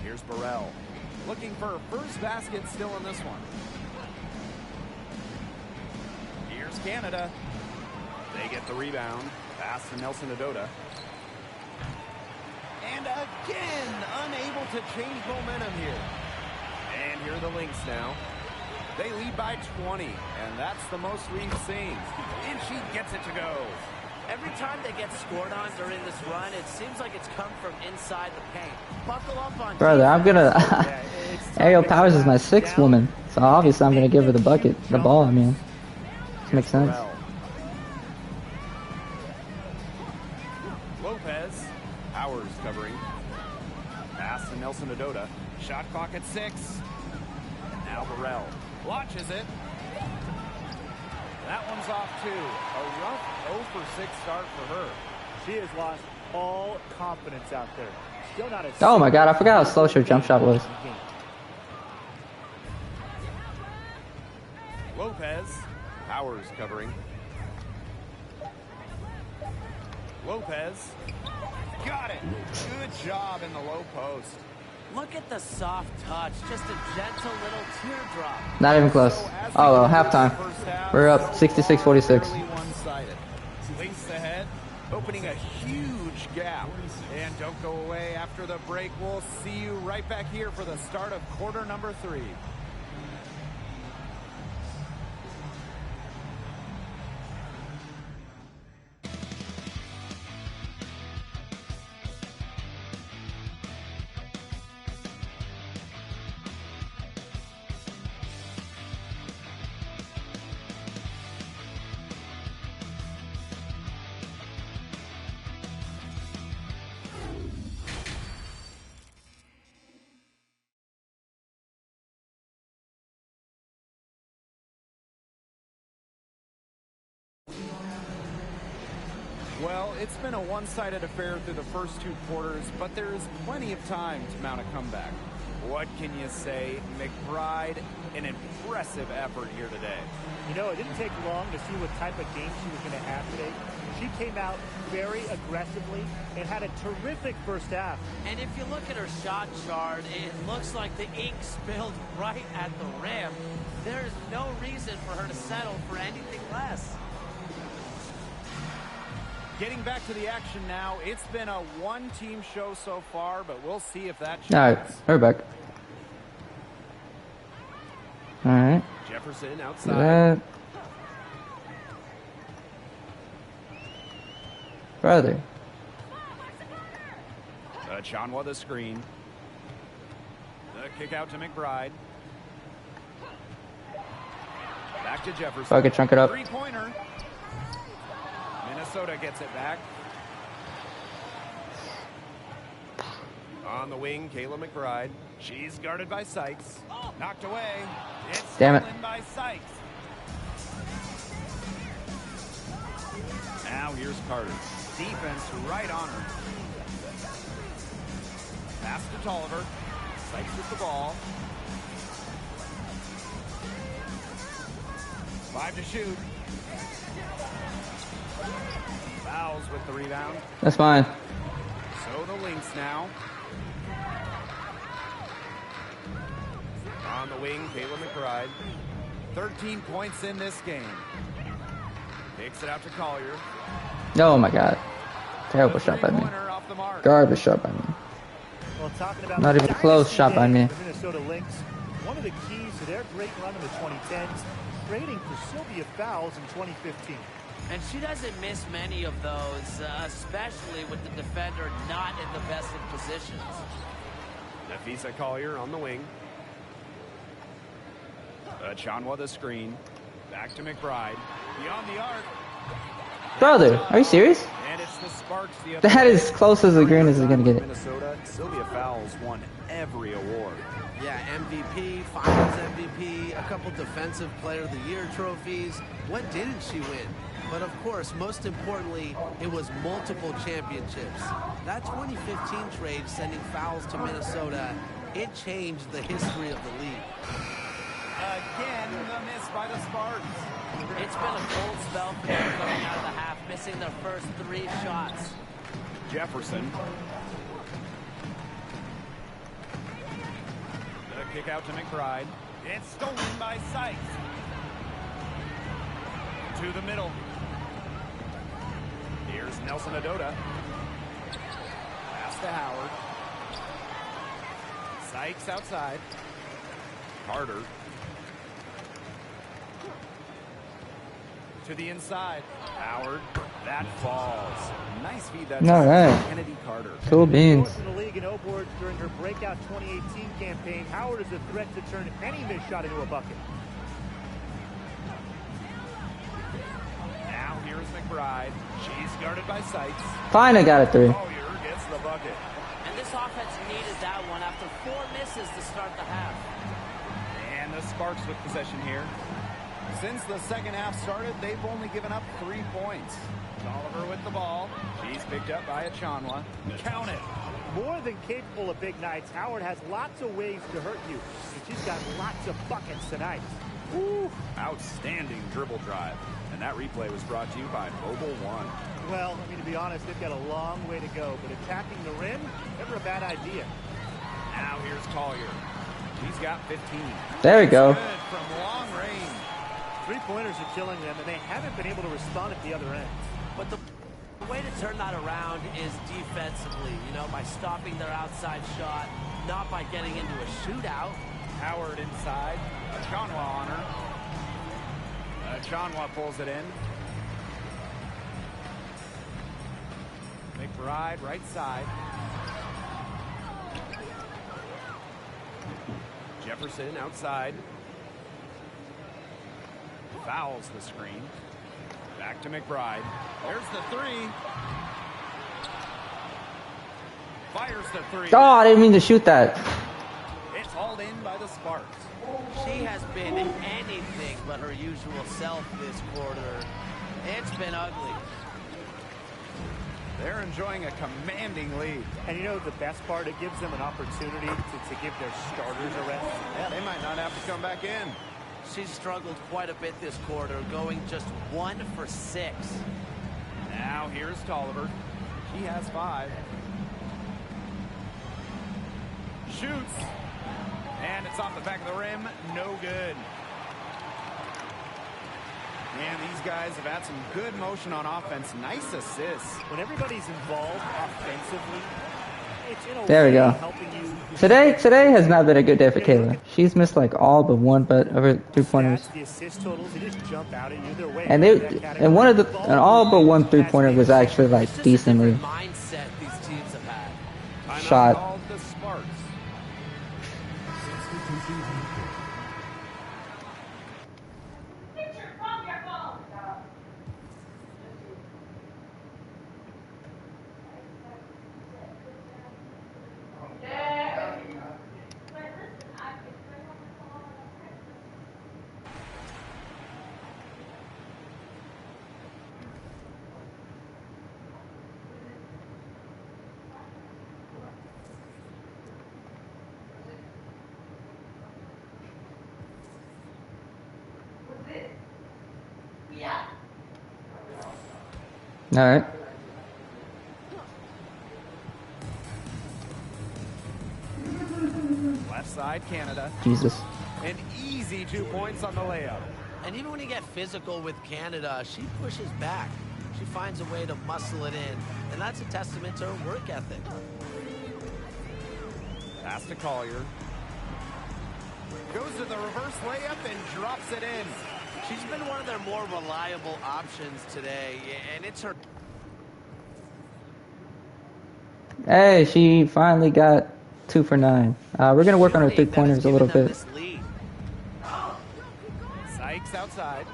Speaker 1: Here's Burrell. Looking for a first basket still in this one. Here's Canada. They get the rebound. Pass to Nelson Adota. And again, unable to change momentum here. And here are the Lynx now. They lead by 20, and that's the most we've seen. And she gets it to go.
Speaker 3: Every time they get scored on during this run, it seems like it's come from inside the paint. Buckle up on
Speaker 6: Brother, I'm gonna... Aerial Powers is my 6th woman, so obviously I'm gonna give her the bucket. The ball, I mean. This makes sense.
Speaker 1: Lopez. Powers covering. Pass to Nelson Adota. Shot clock at 6. Now Burrell watches it. That one's off too. A rough 0 for 6 start for her.
Speaker 2: She has lost all confidence out there. Still not a
Speaker 6: Oh my god, I forgot how slow her jump shot was.
Speaker 1: Lopez. Powers covering. Lopez. Got it. Good job in the low post.
Speaker 3: Look at the soft touch, just a gentle little teardrop.
Speaker 6: Not even close. Oh well, halftime. We're up 66-46.
Speaker 1: One-sided. Lynx ahead, opening a huge gap. And don't go away after the break. We'll see you right back here for the start of quarter number 3. Well, it's been a one-sided affair through the first 2 quarters, but there is plenty of time to mount a comeback. What can you say? McBride, an impressive effort here today.
Speaker 2: You know, it didn't take long to see what type of game she was going to have today. She came out very aggressively and had a terrific first half.
Speaker 3: And if you look at her shot chart, it looks like the ink spilled right at the rim. There's no reason for her to settle for anything less.
Speaker 1: Getting back to the action now. It's been a one-team show so far, but we'll see if that changes.
Speaker 6: All right, we're back. All right.
Speaker 1: Jefferson outside.
Speaker 6: That. Brother.
Speaker 1: Chanwa the screen. The kick out to McBride. Back to Jefferson.
Speaker 6: Fuck it, chunk it up.
Speaker 1: Three-pointer. Minnesota gets it back. On the wing, Kayla McBride. She's guarded by Sykes. Knocked away. It's
Speaker 6: Damn it.
Speaker 1: stolen by Sykes. Now here's Carter. Defense right on her. Pass to Tolliver. Sykes with the ball. 5 to shoot. Fouls with the rebound.
Speaker 6: That's fine.
Speaker 1: So the Lynx now. On the wing, Kayla McBride. 13 points in this game. Takes it out to Collier.
Speaker 6: Oh my god. Terrible shot by me.
Speaker 1: Off the mark.
Speaker 6: Garbage shot by me.
Speaker 2: Well, talking about
Speaker 6: Not even close shot by me.
Speaker 2: The Minnesota Lynx, one of the keys to their great run in the 2010s, trading for Sylvia Fowles in 2015.
Speaker 3: And she doesn't miss many of those, especially with the defender not in the best of positions.
Speaker 1: Nafisa Collier on the wing. Chanwa the screen. Back to McBride. Beyond the arc.
Speaker 6: Brother, are you serious?
Speaker 1: And it's the Sparks.
Speaker 6: That is as close as the green as he's gonna get it.
Speaker 1: Minnesota. Sylvia Fowles won every award.
Speaker 4: Yeah, MVP, Finals MVP, a couple Defensive Player of the Year trophies. What didn't she win? But of course, most importantly, it was multiple championships. That 2015 trade sending Fowles to Minnesota, it changed the history of the league.
Speaker 1: Again, the miss by the Sparks.
Speaker 3: It's been a cold spell for them coming out of the half, missing their first 3 shots.
Speaker 1: Jefferson. The kick out to McBride. It's stolen by Sykes. To the middle. Here's Nelson Adota. Pass to Howard. Sykes outside. Carter. To the inside. Howard. That falls. Nice feed that
Speaker 6: All right.
Speaker 1: Kennedy Carter.
Speaker 6: Cool beans.
Speaker 2: Fourth in the league in O boards during her breakout 2018 campaign. Howard is a threat to turn any missed shot into a bucket.
Speaker 1: Now here's McBride. She's guarded by Sykes.
Speaker 6: Fine, I got a 3.
Speaker 1: Collier gets the bucket.
Speaker 3: And this offense needed that one after 4 misses to start the half.
Speaker 1: And the Sparks with possession here. Since the second half started, they've only given up 3 points. Oliver with the ball. She's picked up by Chanwa. Count it.
Speaker 2: More than capable of big nights, Howard has lots of ways to hurt you. And she's got lots of buckets tonight.
Speaker 1: Woo. Outstanding dribble drive. And that replay was brought to you by Mobile One.
Speaker 2: Well, I mean, to be honest, they've got a long way to go. But attacking the rim, never a bad idea.
Speaker 1: Now here's Collier. He's got 15.
Speaker 6: There we go.
Speaker 1: Good from long range.
Speaker 2: Three-pointers are killing them, and they haven't been able to respond at the other end.
Speaker 3: But the way to turn that around is defensively, you know, by stopping their outside shot, not by getting into a shootout.
Speaker 1: Howard inside. Achanwa on her. Achanwa pulls it in. McBride right side. Jefferson outside. Fouls the screen. Back to McBride. There's the three. Fires the three.
Speaker 6: Oh, I didn't mean to shoot that.
Speaker 1: It's hauled in by the Sparks.
Speaker 3: She has been anything but her usual self this quarter. It's been ugly.
Speaker 1: They're enjoying a commanding lead.
Speaker 2: And you know the best part? It gives them an opportunity to give their starters a rest.
Speaker 1: Yeah, they might not have to come back in.
Speaker 3: She's struggled quite a bit this quarter, going just 1 for 6.
Speaker 1: Now here's Tolliver. She has 5. Shoots. And it's off the back of the rim. No good. Man, these guys have had some good motion on offense. Nice assists.
Speaker 2: When everybody's involved offensively, it's in a
Speaker 6: There we
Speaker 2: way
Speaker 6: go.
Speaker 2: helping you.
Speaker 6: Today has not been a good day for Kayla. She's missed like all but one, but over 3-pointers.
Speaker 2: The assist totals, they just jump out at you. They're way
Speaker 6: And all but one 3-pointer was actually like
Speaker 3: It's just a
Speaker 6: decently
Speaker 3: different mindset these teams have had.
Speaker 1: Timeout
Speaker 6: shot.
Speaker 1: called the Sparks.
Speaker 6: All right.
Speaker 1: Left side, Canada.
Speaker 6: Jesus.
Speaker 1: An easy 2 points on the layup.
Speaker 3: And even when you get physical with Canada, she pushes back. She finds a way to muscle it in, and that's a testament to her work ethic.
Speaker 1: Pass to Collier. Goes to the reverse layup and drops it in.
Speaker 3: She's been one of their more reliable options today, and it's her.
Speaker 6: Hey, she finally got 2 for 9. We're gonna work on her 3-pointers a little bit.
Speaker 1: Sykes outside.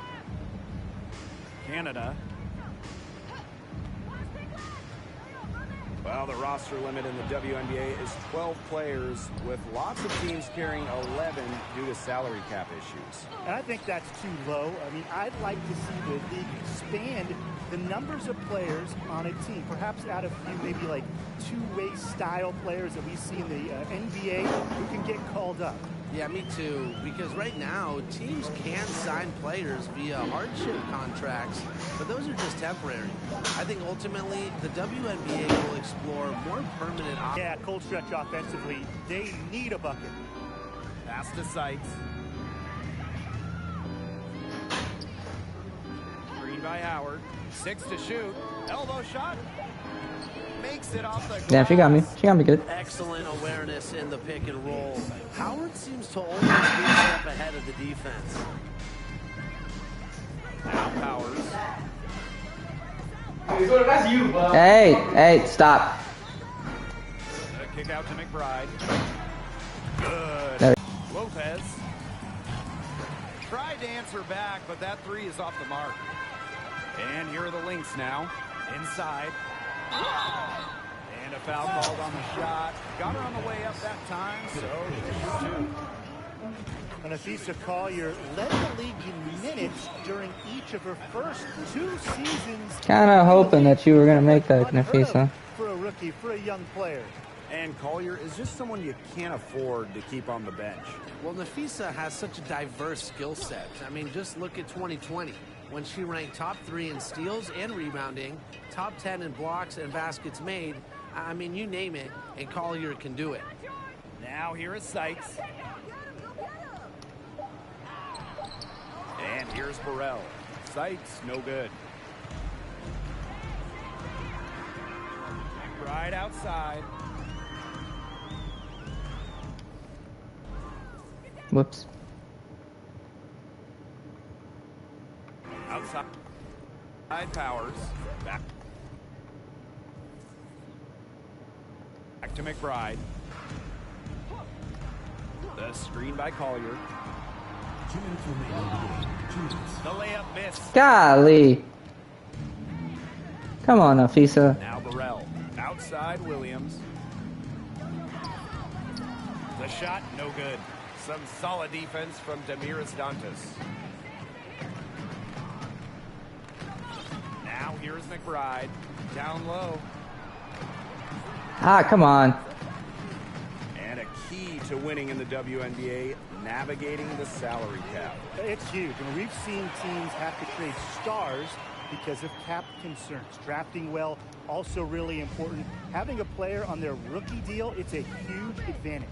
Speaker 1: Canada. Well, the roster limit in the WNBA is 12 players, with lots of teams carrying 11 due to salary cap issues.
Speaker 2: And I think that's too low. I mean, I'd like to see the league expand the numbers of players on a team. Perhaps add a few, maybe like two-way style players that we see in the NBA who can get called up.
Speaker 4: Yeah, me too. Because right now, teams can sign players via hardship contracts, but those are just temporary. I think ultimately the WNBA will explore more permanent options.
Speaker 2: Yeah, cold stretch offensively. They need a bucket.
Speaker 1: Pass to Sykes. Screen by Howard. 6 to shoot. Elbow shot. Makes it off the glass.
Speaker 6: Yeah, she got me. She got me good.
Speaker 3: Excellent awareness in the pick and roll. Howard seems to always be a step ahead of the defense.
Speaker 1: Now Powers.
Speaker 6: Hey, stop.
Speaker 1: A kick out to McBride. Good.
Speaker 6: There.
Speaker 1: Lopez. Tried to answer back, but that three is off the mark. And here are the Lynx now. Inside. And a foul called on the shot. Got her on the way up that time, so they shoot 2.
Speaker 2: And Nafisa Collier led the league in minutes during each of her first 2 seasons.
Speaker 6: Kind of hoping that you were going to make that, Nafisa.
Speaker 2: For a rookie, for a young player.
Speaker 1: And Collier is just someone you can't afford to keep on the bench.
Speaker 4: Well, Nafisa has such a diverse skill set. I mean, just look at 2020, when she ranked top 3 in steals and rebounding, top 10 in blocks and baskets made. I mean, you name it, and Collier can do it.
Speaker 1: Now here is Sykes. And here's Burrell. Sykes, no good. Right outside.
Speaker 6: Whoops.
Speaker 1: Outside. Powers. Back to McBride. The screen by Collier.
Speaker 5: 2 minutes remaining in the game. 2 minutes.
Speaker 1: The layup missed.
Speaker 6: Golly. Come on, Afisa.
Speaker 1: Now Burrell. Outside Williams. The shot, no good. Some solid defense from Demiris Dantas. Now here's McBride. Down low.
Speaker 6: Ah, come on.
Speaker 1: And a key to winning in the WNBA, navigating the salary cap.
Speaker 2: It's huge. I mean, we've seen teams have to trade stars because of cap concerns. Drafting well, also really important. Having a player on their rookie deal, it's a huge advantage.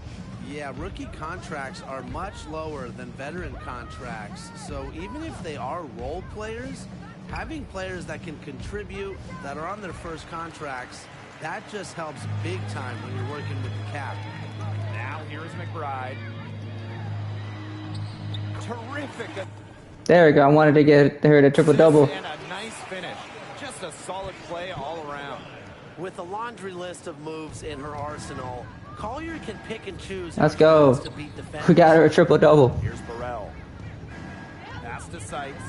Speaker 4: Yeah, rookie contracts are much lower than veteran contracts. So even if they are role players, having players that can contribute, that are on their first contracts, that just helps big time when you're working with the cap.
Speaker 1: Now here's McBride. Terrific.
Speaker 6: There we go. I wanted to get her to triple-double.
Speaker 1: And a nice finish. Just a solid play all around.
Speaker 3: With a laundry list of moves in her arsenal, Collier can pick and choose.
Speaker 6: Let's go.
Speaker 3: To beat defenders.
Speaker 6: We got her a triple-double.
Speaker 1: Here's Burrell. Pass to Sykes.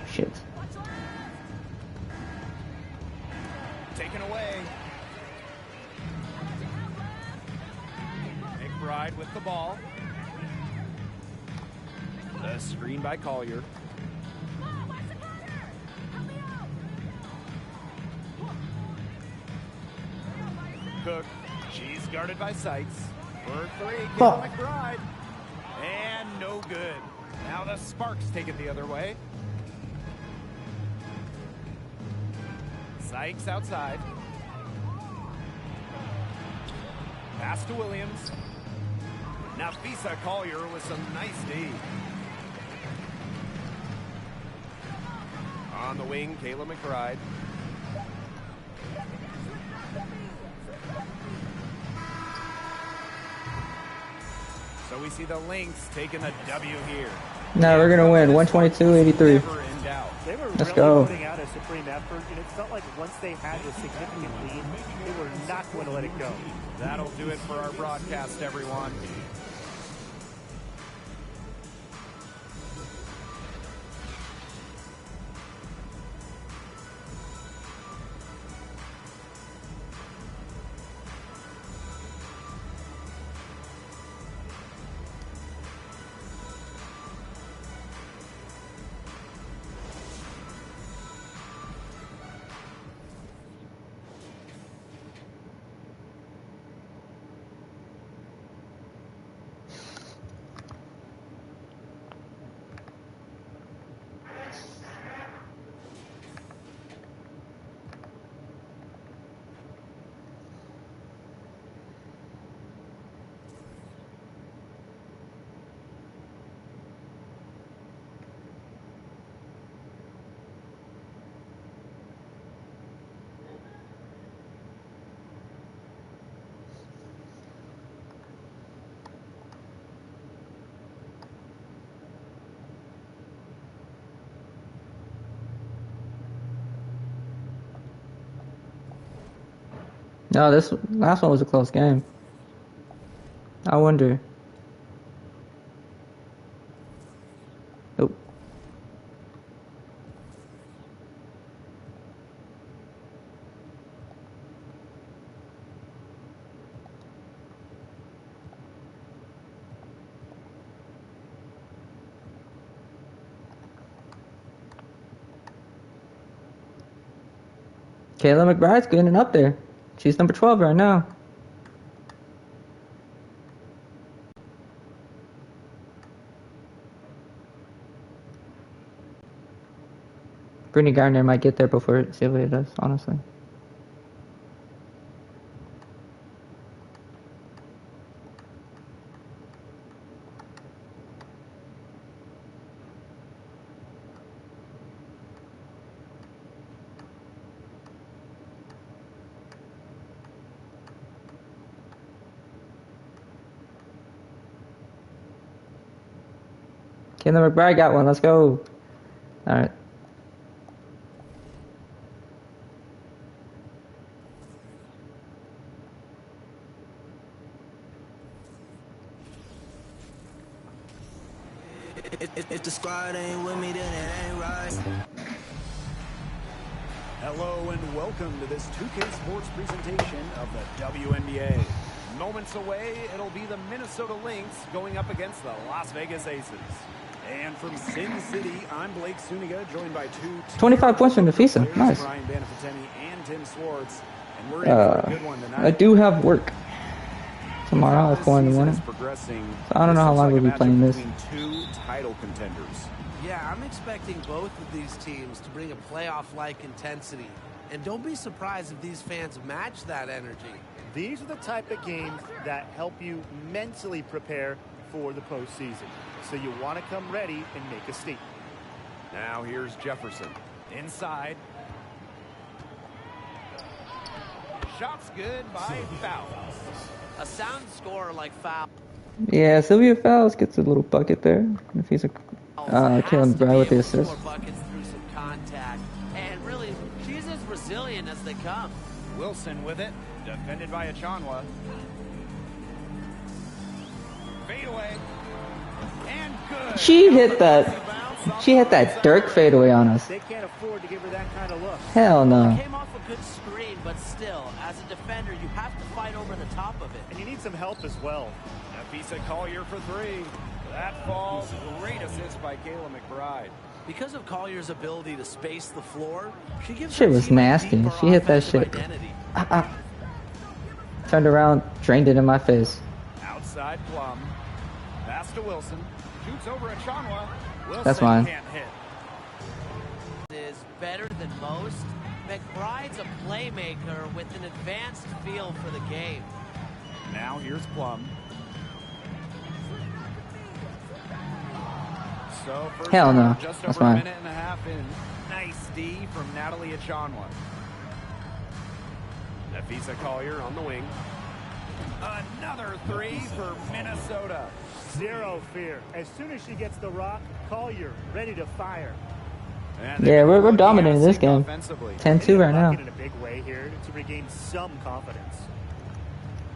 Speaker 6: Shit.
Speaker 1: Taken away. McBride with the ball. The screen by Collier. Cook. She's guarded by Sykes. For three, Kayla McBride. And no good. Now the Sparks take it the other way. Sykes outside. Pass to Williams. Now Fisa Collier with some nice D. On the wing, Kayla McBride. So we see the Lynx taking the W here.
Speaker 6: No, we're gonna win. 122-83.
Speaker 1: Never in doubt.
Speaker 2: They were
Speaker 6: Let's
Speaker 2: really
Speaker 6: go.
Speaker 2: putting out a supreme effort, and it felt like once they had a significant lead, they were not going to let it go.
Speaker 1: That'll do it for our broadcast, everyone.
Speaker 6: No, this last one was a close game. I wonder. Nope. Kayla McBride's getting up there. She's number 12 right now. Brittany Gardner might get there before Sylvia does, honestly. Caleb McBride got one. Let's go. All right.
Speaker 7: If the squad ain't with me, then it ain't right.
Speaker 1: Hello and welcome to this 2K Sports presentation of the WNBA. Moments away, it'll be the Minnesota Lynx going up against the Las Vegas Aces. And from Sin City, I'm Blake Suniga, joined by
Speaker 6: 25 points from Nafisa. Nice.
Speaker 1: Brian Banafiteni and Tim Swartz. And we're in for a good one tonight.
Speaker 6: I do have work tomorrow at 4 in the morning. So I don't know how long we'll be playing this.
Speaker 1: Two title contenders.
Speaker 4: Yeah, I'm expecting both of these teams to bring a playoff-like intensity. And don't be surprised if these fans match that energy.
Speaker 2: These are the type of games that help you mentally prepare for the postseason. So you want to come ready and make a statement.
Speaker 1: Now here's Jefferson. Inside. Shot's good by Fowles.
Speaker 3: A sound score like Foul.
Speaker 6: Yeah, Sylvia Fowles gets a little bucket there. If he's a Caleb McBride with the assist.
Speaker 3: Buckets through some contact. And really, she's as resilient as they come.
Speaker 1: Wilson with it. Defended by Achanwa. Fadeaway. And good.
Speaker 6: She hit that. She hit that Dirk fadeaway on us.
Speaker 2: They can't afford to give her that kind of look.
Speaker 6: Hell no.
Speaker 3: It came off a good screen, but still, as a defender, you have to fight over the top of it.
Speaker 2: And you need some help as well.
Speaker 1: Nafisa Collier for three. That falls. Great assist by Kayla McBride.
Speaker 3: Because of Collier's ability to space the floor, she gives
Speaker 6: Shit
Speaker 3: her
Speaker 6: was
Speaker 3: team a
Speaker 6: nasty.
Speaker 3: deeper
Speaker 6: She hit that
Speaker 3: offensive
Speaker 6: shit.
Speaker 3: identity.
Speaker 6: Turned around, drained it in my face.
Speaker 1: Outside Plum. Pass to Wilson. Shoots over Achanwa. Wilson
Speaker 6: That's mine.
Speaker 1: Can't hit.
Speaker 3: Is better than most. McBride's a playmaker with an advanced feel for the game.
Speaker 1: Now here's Plum. So first
Speaker 6: Hell no.
Speaker 1: Just
Speaker 6: That's
Speaker 1: over a
Speaker 6: mine.
Speaker 1: minute and a half in. Nice D from Natalie Achanwa. Nafisa Collier on the wing. Another three for Minnesota.
Speaker 2: Zero fear. As soon as she gets the rock, Collier ready to fire.
Speaker 1: And
Speaker 6: Yeah, we're
Speaker 1: looking
Speaker 6: dominating
Speaker 1: at
Speaker 6: this
Speaker 1: sync
Speaker 6: game.
Speaker 1: offensively.
Speaker 6: 10-2 right now.
Speaker 2: In a big way here to regain some confidence.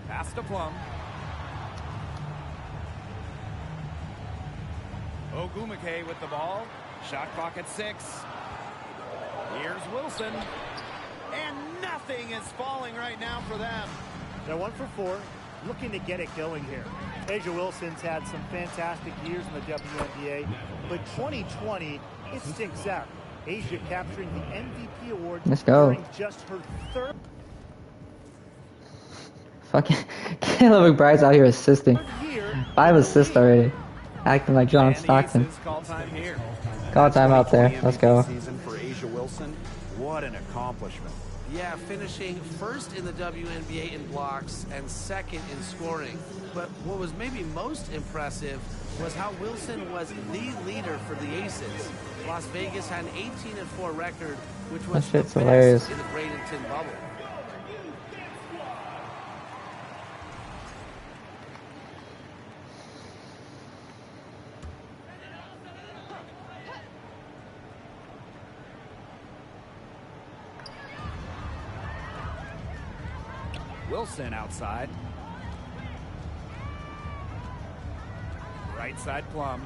Speaker 1: Pass to Plum. Ogumake with the ball. Shot clock at 6. Here's Wilson. And nothing is falling right now for them.
Speaker 2: They're 1 for 4, looking to get it going here. Asia Wilson's had some fantastic years in the WNBA, but 2020, it sticks out. Asia capturing the MVP award
Speaker 6: Let's go.
Speaker 2: during just her third
Speaker 6: Fucking Caleb McBride's out here assisting.
Speaker 2: year.
Speaker 6: 5 assists already. Acting like John
Speaker 1: And the
Speaker 6: Stockton.
Speaker 1: Aces call time here.
Speaker 6: Call time out there. Let's go.
Speaker 1: Season for Asia Wilson. What an accomplishment.
Speaker 4: Yeah, finishing first in the WNBA in blocks and second in scoring. But what was maybe most impressive was how Wilson was the leader for the Aces. Las Vegas had an 18-4 record, which was
Speaker 6: That
Speaker 4: the
Speaker 6: shit's
Speaker 4: best
Speaker 6: hilarious.
Speaker 4: in the Bradenton bubble.
Speaker 1: Wilson outside. Right side Plum.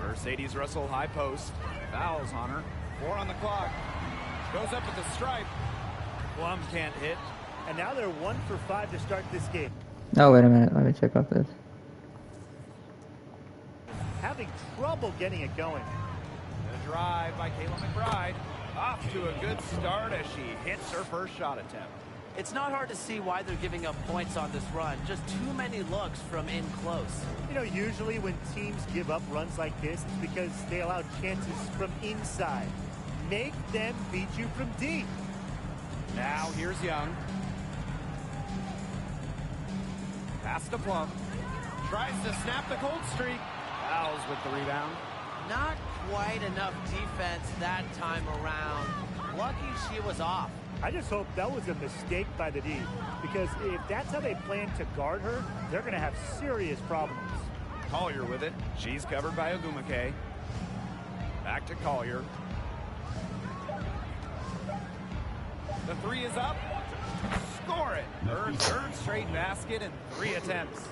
Speaker 1: Mercedes Russell high post. Fouls on her. 4 on the clock. Goes up with the stripe. Plum can't hit.
Speaker 2: And now they're 1 for 5 to start this game.
Speaker 6: Oh, wait a minute. Let me check out this.
Speaker 2: Having trouble getting it going.
Speaker 1: The drive by Kayla McBride. Off to a good start as she hits her first shot attempt.
Speaker 3: It's not hard to see why they're giving up points on this run. Just too many looks from in close.
Speaker 2: You know, usually when teams give up runs like this, it's because they allow chances from inside. Make them beat you from deep.
Speaker 1: Now here's Young. Pass to Plum. Tries to snap the cold streak. Fouls with the rebound.
Speaker 3: Not quite enough defense that time around. Lucky she was off.
Speaker 2: I just hope that was a mistake by the D, because if that's how they plan to guard her, they're going to have serious problems.
Speaker 1: Collier with it. She's covered by Ogumake. Back to Collier. The three is up. Score it. Her third straight basket in 3 attempts.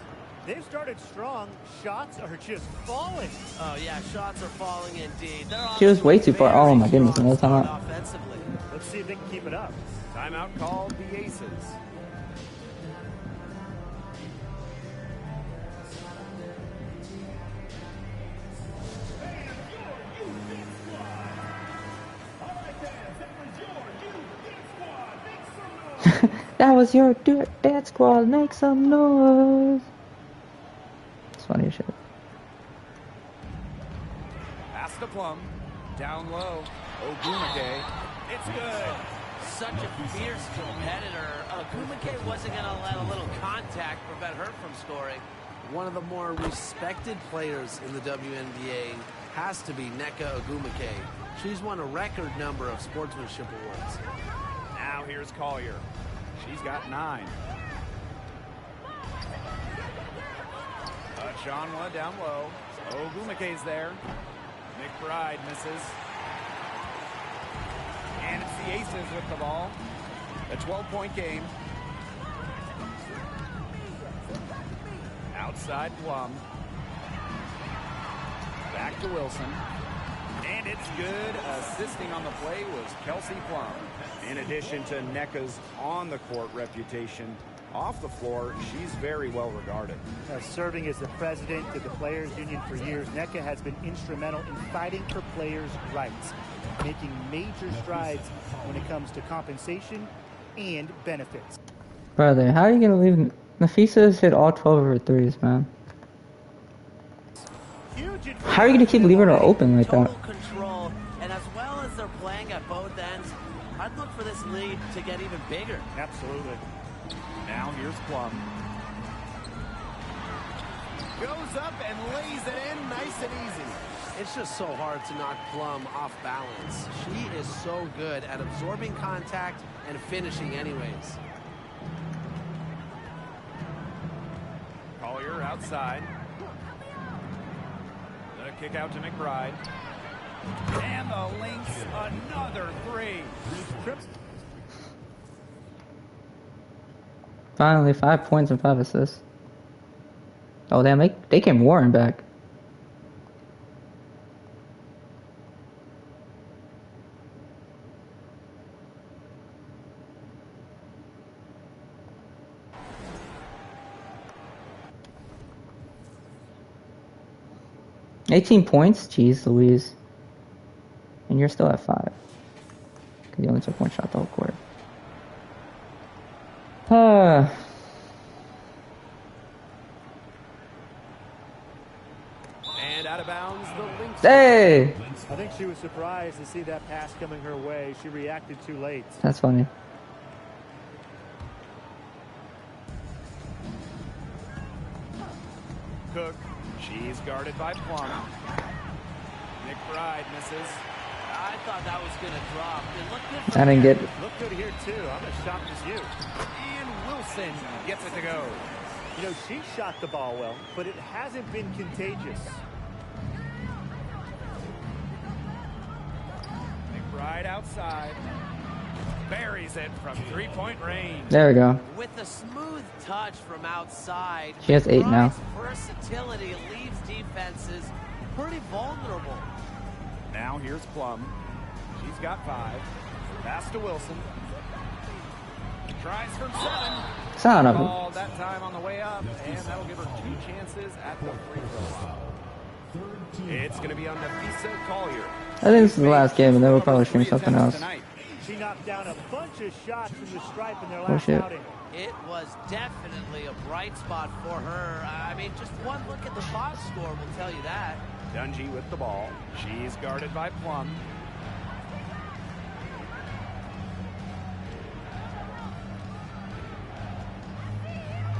Speaker 2: They've started strong. Shots are just falling.
Speaker 3: Oh, yeah, shots are falling indeed.
Speaker 6: She was way too far. Oh, my goodness. Another timeout.
Speaker 3: Offensively.
Speaker 2: Let's see if they can keep it up.
Speaker 1: Timeout called the Aces.
Speaker 6: That was your dance squad. Make some noise. It's funny as shit.
Speaker 1: Pass to Plum. Down low. Ogumake. It's good.
Speaker 3: Such a fierce competitor. Ogumake wasn't going to let a little contact prevent her from scoring.
Speaker 4: One of the more respected players in the WNBA has to be Nneka Ogumake. She's won a record number of sportsmanship awards.
Speaker 1: Now here's Collier. She's got 9. Chanwa down low. Ogumake's there. McBride misses. And it's the Aces with the ball. A 12-point game. Outside Plum. Back to Wilson. And it's good. Assisting on the play was Kelsey Plum. In addition to Nneka's on-the-court reputation, off the floor, she's very well regarded.
Speaker 2: Serving as the president of the Players Union for years, Nneka has been instrumental in fighting for players' rights, making major strides when it comes to compensation and benefits.
Speaker 6: Brother, how are you going to leave? Nafisa hit all 12 of her threes, man. How are you going to keep leaving her open like that?
Speaker 3: Total control, and as well as they're playing at both ends, I'd look for this lead to get even bigger.
Speaker 2: Absolutely.
Speaker 1: Now here's Plum. Goes up and lays it in nice and easy.
Speaker 4: It's just so hard to knock Plum off balance. She is so good at absorbing contact and finishing anyways.
Speaker 1: Collier outside. The kick out to McBride. And the Lynx, another 3.
Speaker 6: Finally, 5 points and 5 assists. Oh, damn, they came Warren back. $18 points? Jeez Louise. And you're still at 5. Because you only took 1 shot the whole quarter.
Speaker 1: And out of bounds, the Lynx.
Speaker 6: Hey!
Speaker 2: I think she was surprised to see that pass coming her way. She reacted too late.
Speaker 6: That's funny.
Speaker 1: Cook. She's guarded by Plum. McBride misses.
Speaker 3: I thought that was going to drop. It looked good.
Speaker 6: I didn't get it.
Speaker 2: Looked good here, too. I'm as shocked as you.
Speaker 1: And Wilson gets it to go.
Speaker 2: You know, she shot the ball well, but it hasn't been contagious.
Speaker 1: McBride outside. Buries it from 3-point range.
Speaker 6: There we go.
Speaker 3: With a smooth touch from outside,
Speaker 6: She has 8 now.
Speaker 3: versatility leaves defenses pretty vulnerable.
Speaker 1: Now here's Plum. She's got 5. Pass to Wilson. Tries from 7.
Speaker 6: Son of a...
Speaker 1: Ball that time on the way up, and that'll give her 2 chances at the free throw line. It's going to be on Nafisa Collier.
Speaker 6: I think this is the last game, and then we'll probably stream something else.
Speaker 2: She knocked down a bunch of shots from the stripe in their
Speaker 6: Oh,
Speaker 2: last
Speaker 6: shit.
Speaker 2: outing.
Speaker 3: It was definitely a bright spot for her. I mean, just one look at the box score will tell you that.
Speaker 1: Dungy with the ball. She's guarded by Plum.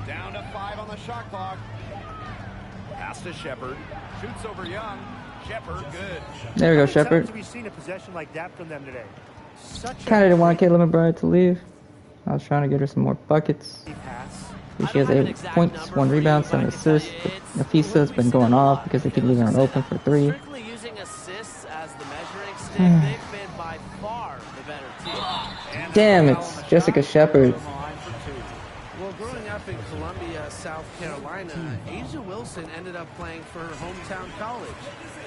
Speaker 1: Down to 5 on the shot clock. Pass to Shepard. Shoots over Young. Shepard, good.
Speaker 6: There we go,
Speaker 2: How many times
Speaker 6: Shepard.
Speaker 2: have we seen a possession like that from them today?
Speaker 6: Kind of didn't want Caitlin McBride to leave. I was trying to get her some more buckets. She has 8 points, 1 rebound, 7 assists. Nafisa's been going off because they keep leaving her open for 3.
Speaker 3: Strictly using assists as the measuring stick, they've been by far the better team.
Speaker 6: Damn, it's Jessica Shepard.
Speaker 4: Well, growing up in Columbia, South Carolina, Asia Wilson ended up playing for her hometown college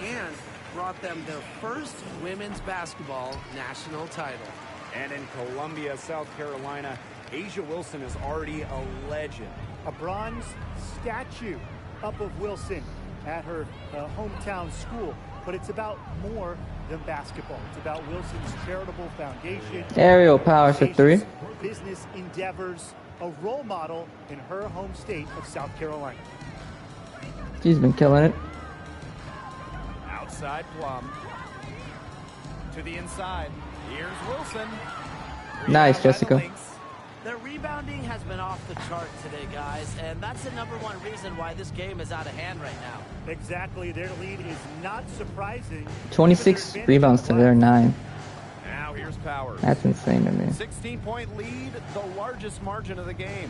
Speaker 4: and brought them their first women's basketball national title.
Speaker 1: And in Columbia, South Carolina, Asia Wilson is already a legend.
Speaker 2: A bronze statue up of Wilson at her hometown school. But it's about more than basketball. It's about Wilson's charitable foundation.
Speaker 6: Aerial powers for 3.
Speaker 2: Business endeavors, a role model in her home state of South Carolina.
Speaker 6: She's been killing it.
Speaker 1: Outside Plum. To the inside. Here's Wilson.
Speaker 6: Nice, Jessica.
Speaker 3: Their rebounding has been off the chart today, guys, and that's the #1 reason why this game is out of hand right now.
Speaker 2: Exactly. Their lead is not surprising.
Speaker 6: 26 rebounds to their 9.
Speaker 1: Now here's Powers.
Speaker 6: That's insane to me.
Speaker 1: 16-point lead, the largest margin of the game.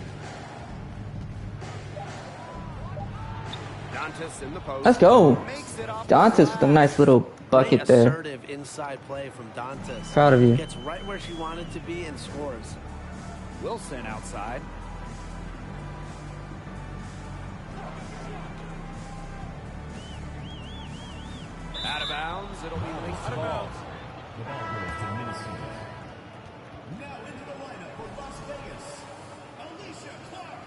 Speaker 1: Dantas in the post.
Speaker 6: Let's go. Dantas with a nice little bucket there.
Speaker 3: Assertive inside play from Dantas.
Speaker 6: Proud of you.
Speaker 3: Gets right where she wanted to be and scores.
Speaker 1: Wilson outside. Out of bounds. It'll be Lynx ball.
Speaker 5: The ball goes to Minnesota. Now into the lineup for Las Vegas, Alicia Clark.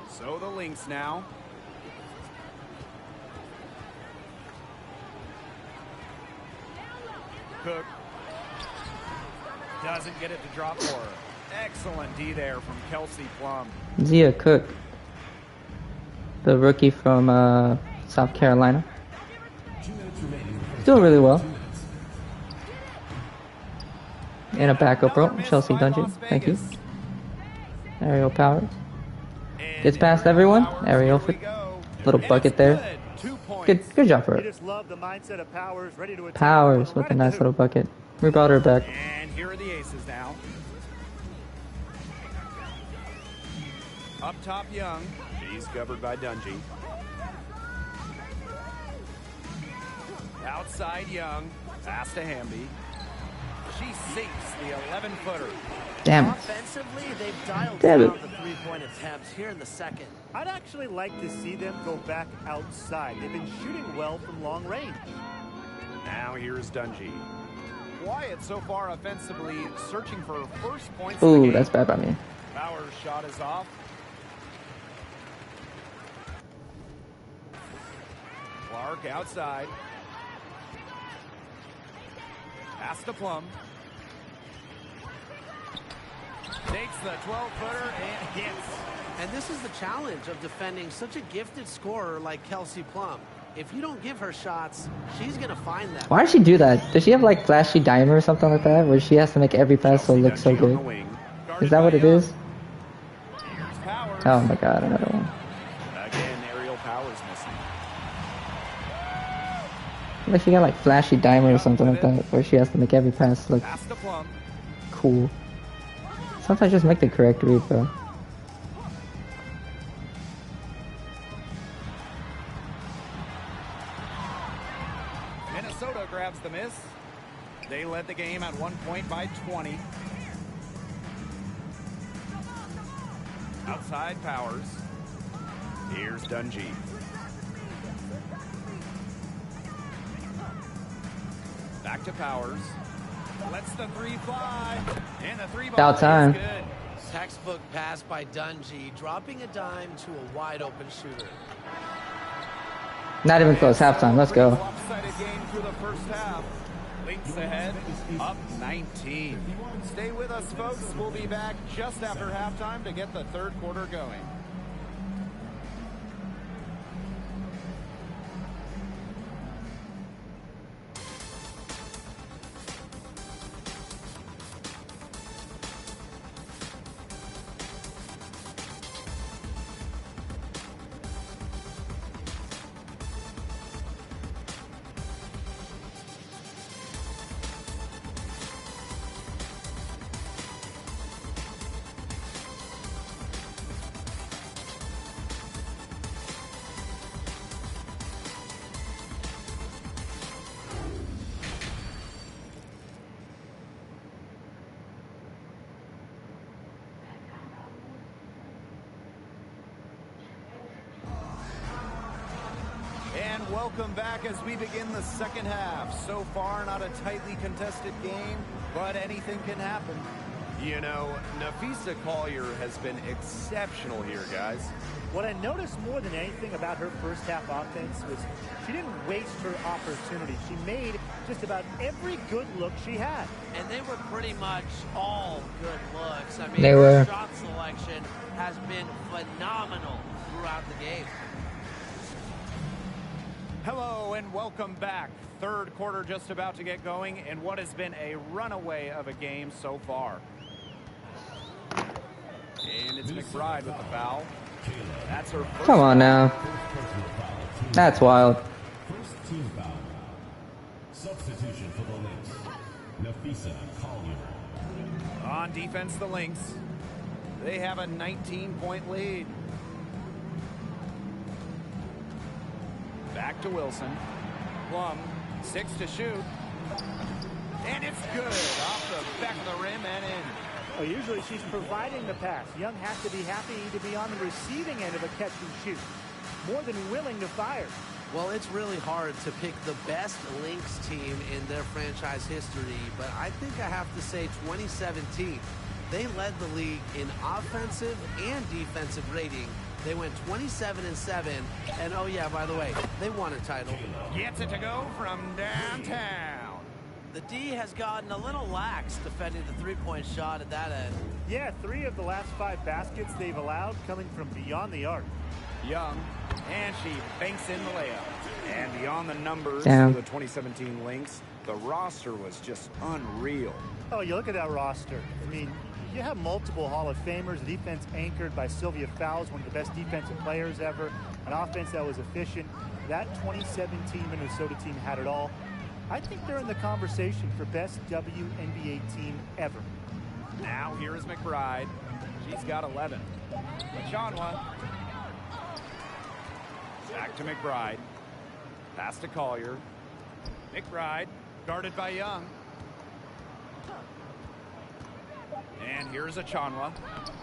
Speaker 1: So the Lynx now. Cook. Doesn't get it to drop for her. Excellent D there from Kelsey Plum.
Speaker 6: Zia Cook, the rookie from South Carolina.
Speaker 5: 2 minutes remaining.
Speaker 6: Doing really well. And a backup row, Chelsea Dungeon. Thank you. Aerial powers. Gets past everyone. Aerial for little bucket there. Good job for her. Powers with a nice little bucket. We brought her back.
Speaker 1: And here are the aces now. Up top, Young. She's covered by Dungy. Outside, Young. Pass to Hamby. She sinks the 11-footer.
Speaker 6: Damn it.
Speaker 3: Offensively, they've dialed
Speaker 6: Damn
Speaker 3: down
Speaker 6: it.
Speaker 3: the three-point attempts here in the second.
Speaker 2: I'd actually like to see them go back outside. They've been shooting well from long range.
Speaker 1: Now here's Dungy. Quiet so far offensively, searching for her first points.
Speaker 6: Ooh, that's bad by me.
Speaker 1: Bauer's shot is off. Clark outside. Pass to Plum. Takes the 12-footer and hits.
Speaker 4: And this is the challenge of defending such a gifted scorer like Kelsey Plum. If you don't give her shots, she's going to find them.
Speaker 6: Why does she do that? Does she have like flashy dimer or something like that? Where she has to make every pass so it looks so good? Is that what it is? Oh my god, another one.
Speaker 1: Again, aerial powers missing.
Speaker 6: Like she got like flashy dimer or something like that, where she has to make every pass look
Speaker 1: Pass to Plum.
Speaker 6: cool. Sometimes just make the correct read, bro.
Speaker 1: Minnesota grabs the miss. They led the game at 1 point by 20. Outside Powers. Here's Dungy. Back to Powers. Lets the three fly. And the three ball
Speaker 6: About time.
Speaker 1: is good.
Speaker 4: Textbook pass by Dungy, dropping a dime to a wide open shooter.
Speaker 6: Not even close. Halftime. Let's go.
Speaker 1: Lopsided game through the first half. Lynx ahead, up 19. Stay with us, folks. We'll be back just after halftime to get the third quarter going. welcome back as we begin the second half. So far, not a tightly contested game, but anything can happen. You know, Nafisa Collier has been exceptional here, guys.
Speaker 2: What I noticed more than anything about her first half offense was she didn't waste her opportunity. She made just about every good look she had.
Speaker 3: And they were pretty much all good looks. I mean,
Speaker 6: They
Speaker 3: her
Speaker 6: were.
Speaker 3: shot selection has been phenomenal throughout the game.
Speaker 1: Hello and welcome back. Third quarter just about to get going in what has been a runaway of a game so far. And it's McBride with the foul. That's her first.
Speaker 6: Come on now. That's wild.
Speaker 5: First team foul. Substitution for the Lynx. Nafisa Collier.
Speaker 1: On defense, the Lynx. They have a 19-point lead. Back to Wilson. Plum, 6 to shoot. And it's good. Off the back of the rim and in.
Speaker 2: Well, usually she's providing the pass. Young has to be happy to be on the receiving end of a catch and shoot. More than willing to fire.
Speaker 4: Well, it's really hard to pick the best Lynx team in their franchise history, but I think I have to say 2017. They led the league in offensive and defensive rating. They went 27-7, and oh yeah, by the way, they won a title.
Speaker 1: Gets it to go from downtown.
Speaker 3: The D has gotten a little lax defending the three-point shot at that end.
Speaker 2: Yeah, 3 of the last 5 baskets they've allowed coming from beyond the arc.
Speaker 1: Young, and she banks in the layup. And beyond the numbers
Speaker 6: Damn.
Speaker 1: for the 2017 Lynx, the roster was just unreal.
Speaker 2: Oh, you look at that roster. I mean, you have multiple Hall of Famers, defense anchored by Sylvia Fowles, one of the best defensive players ever, an offense that was efficient. That 2017 Minnesota team had it all. I think they're in the conversation for best WNBA team ever.
Speaker 1: Now here is McBride. She's got 11. Lachanwa. Back to McBride. Pass to Collier. McBride guarded by Young. And here's Achanwa.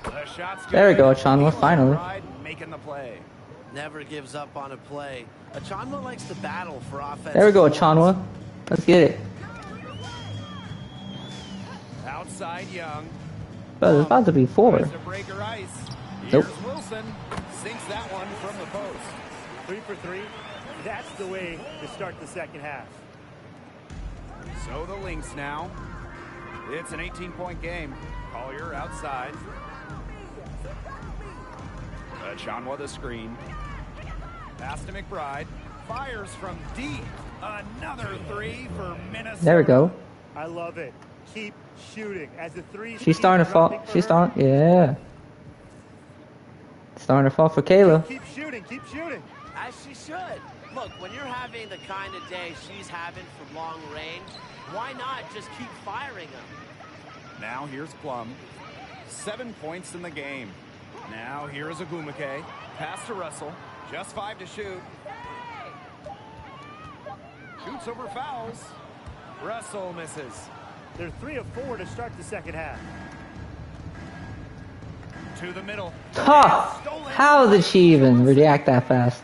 Speaker 1: The shot's good.
Speaker 6: There we go, Achanwa, finally.
Speaker 1: McBride making the play.
Speaker 3: Never gives up on a play. Achanwa likes to battle for offense.
Speaker 6: There we go, Achanwa. Let's get it.
Speaker 1: Outside Young.
Speaker 6: Bro, there's about to be 4.
Speaker 1: Tries to break her ice.
Speaker 6: Nope.
Speaker 1: Here's Wilson. Sinks that one from the post.
Speaker 2: 3 for 3. That's the way to start the second half.
Speaker 1: So the Lynx now. It's an 18-point game. Collier outside. Achanwa the screen. Pass to McBride. Fires from deep. Another 3 for Minnesota.
Speaker 6: There we go.
Speaker 2: I love it. Keep shooting. As the 3
Speaker 6: She's starting to fall. She's starting. Yeah. Starting to fall for Kayla.
Speaker 2: Keep shooting. Keep shooting.
Speaker 3: As she should. Look, when you're having the kind of day she's having from long range, why not just keep firing them?
Speaker 1: Now here's Plum. 7 points in the game. Now here's Agumake. Pass to Russell. Just 5 to shoot. Shoots over Fowles. Russell misses.
Speaker 2: They're 3 of 4 to start the second half.
Speaker 1: To the middle.
Speaker 6: Ha! How did she even react that fast?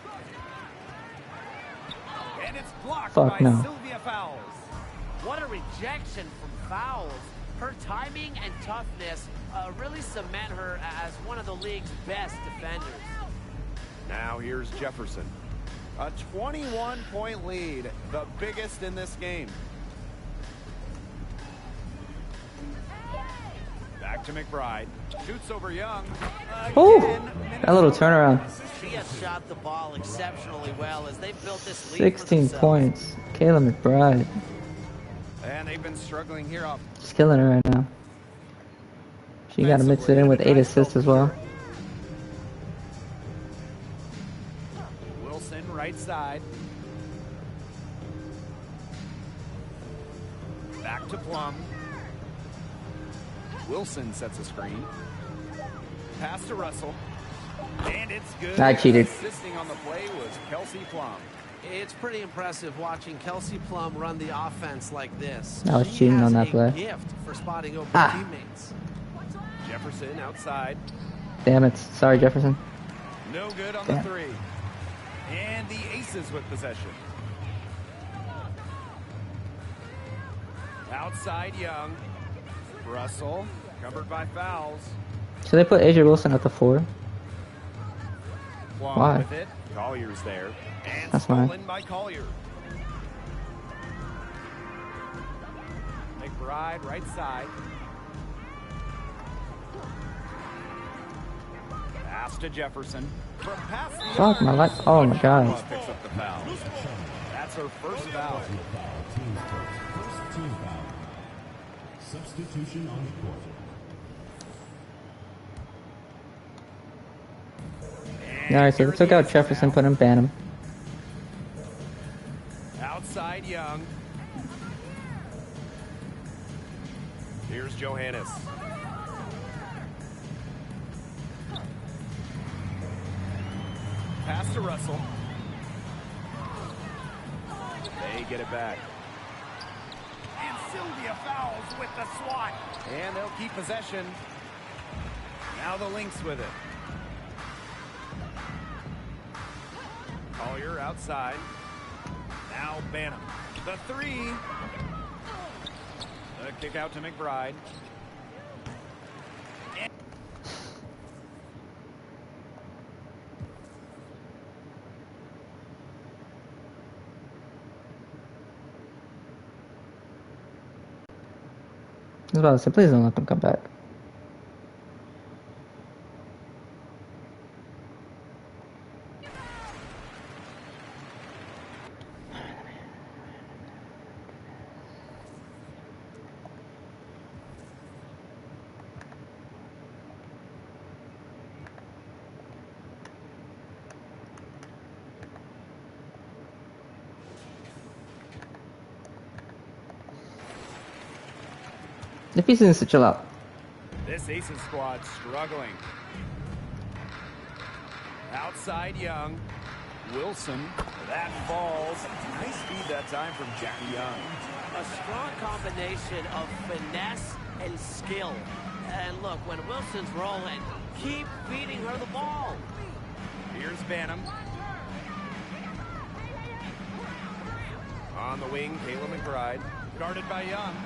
Speaker 1: And it's blocked
Speaker 6: Fuck
Speaker 1: by
Speaker 6: no.
Speaker 1: Sylvia Fowles.
Speaker 3: What a rejection from Fowles. Her timing and toughness really cement her as one of the league's best defenders.
Speaker 1: Now here's Jefferson. A 21-point lead, the biggest in this game. Back to McBride. Shoots over Young.
Speaker 6: Ooh,
Speaker 1: Again,
Speaker 6: that little turnaround.
Speaker 3: She has shot the ball exceptionally well as they've built this lead
Speaker 6: 16
Speaker 3: for themselves.
Speaker 6: points. Kayla McBride.
Speaker 1: And they've been struggling here off.
Speaker 6: She's killing her right now. She got to mix it in with 8 assists as well.
Speaker 1: Wilson right side. Back to Plum. Wilson sets a screen. Pass to Russell. And it's good.
Speaker 6: I cheated.
Speaker 1: Assisting on the play was Kelsey Plum.
Speaker 4: It's pretty impressive watching Kelsey Plum run the offense like this.
Speaker 6: I was
Speaker 4: She
Speaker 6: cheating
Speaker 4: has
Speaker 6: on that
Speaker 4: a
Speaker 6: play.
Speaker 4: gift for spotting open teammates.
Speaker 1: Jefferson outside.
Speaker 6: Damn it. Sorry, Jefferson.
Speaker 1: No good on
Speaker 6: Damn.
Speaker 1: the 3. And the Aces with possession. Outside Young. Russell, covered by fouls.
Speaker 6: So they put AJ Wilson at the 4. Why?
Speaker 1: With it. Collier's there. And
Speaker 6: That's
Speaker 1: stolen
Speaker 6: mine.
Speaker 1: by Collier. McBride, right side. Pass to Jefferson. From past the
Speaker 6: Fuck my life. Oh my god.
Speaker 1: Picks up the foul. That's her first foul.
Speaker 5: Team's first team foul. Substitution on the court.
Speaker 6: Alright, so they took out Jefferson, put in Banham.
Speaker 1: Outside Young. Here's Johannes. Pass to Russell. They get it back. And Sylvia fouls with the swat. And they'll keep possession. Now the Lynx with it. Collier outside. Now Banham. The 3. The kick out to McBride.
Speaker 6: I was about to say, please don't let them come back. The piece needs to chill out.
Speaker 1: This Aces squad struggling. Outside Young. Wilson. That falls. Nice feed that time from Jackie Young.
Speaker 3: A strong combination of finesse and skill. And look, when Wilson's rolling, keep feeding her the ball.
Speaker 1: Here's Banham. On the wing, Kayla McBride. Guarded by Young.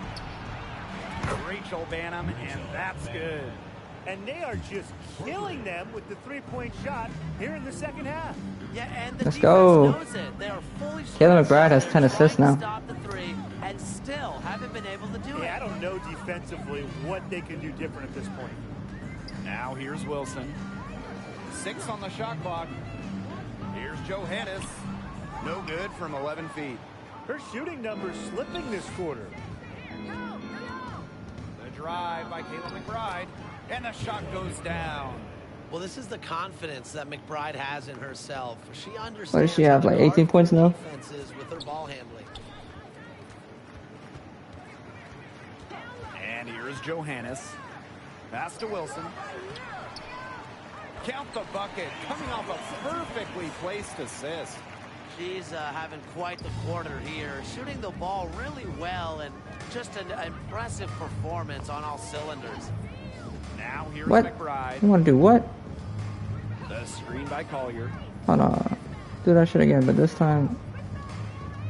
Speaker 1: Rachel Banham, and that's good.
Speaker 2: And they are just killing them with the three-point shot here in the second half.
Speaker 3: Yeah, and the
Speaker 6: Let's
Speaker 3: defense
Speaker 6: go.
Speaker 3: knows it. They are fully
Speaker 6: Kayla McBride has 10 assists
Speaker 3: trying
Speaker 6: now.
Speaker 3: to stop the 3 and still haven't been able to do it.
Speaker 2: Yeah, I don't know defensively what they can do different at this point.
Speaker 1: Now here's Wilson. 6 on the shot clock. Here's Johannes. No good from 11 feet.
Speaker 2: Her shooting numbers slipping this quarter.
Speaker 1: The drive by Kayla McBride. And the shot goes down.
Speaker 3: Well, this is the confidence that McBride has in herself. She understands.
Speaker 6: What does she have, like 18 points now?
Speaker 3: Defenses with her ball handling.
Speaker 1: And here's Johannes. Pass to Wilson. Count the bucket. Coming off a perfectly placed assist.
Speaker 3: She's having quite the quarter here. Shooting the ball really well and just an impressive performance on all cylinders.
Speaker 1: Now here's
Speaker 6: What?
Speaker 1: McBride.
Speaker 6: You want to do what?
Speaker 1: The screen by Collier.
Speaker 6: Hold on. Do that shit again, but this time.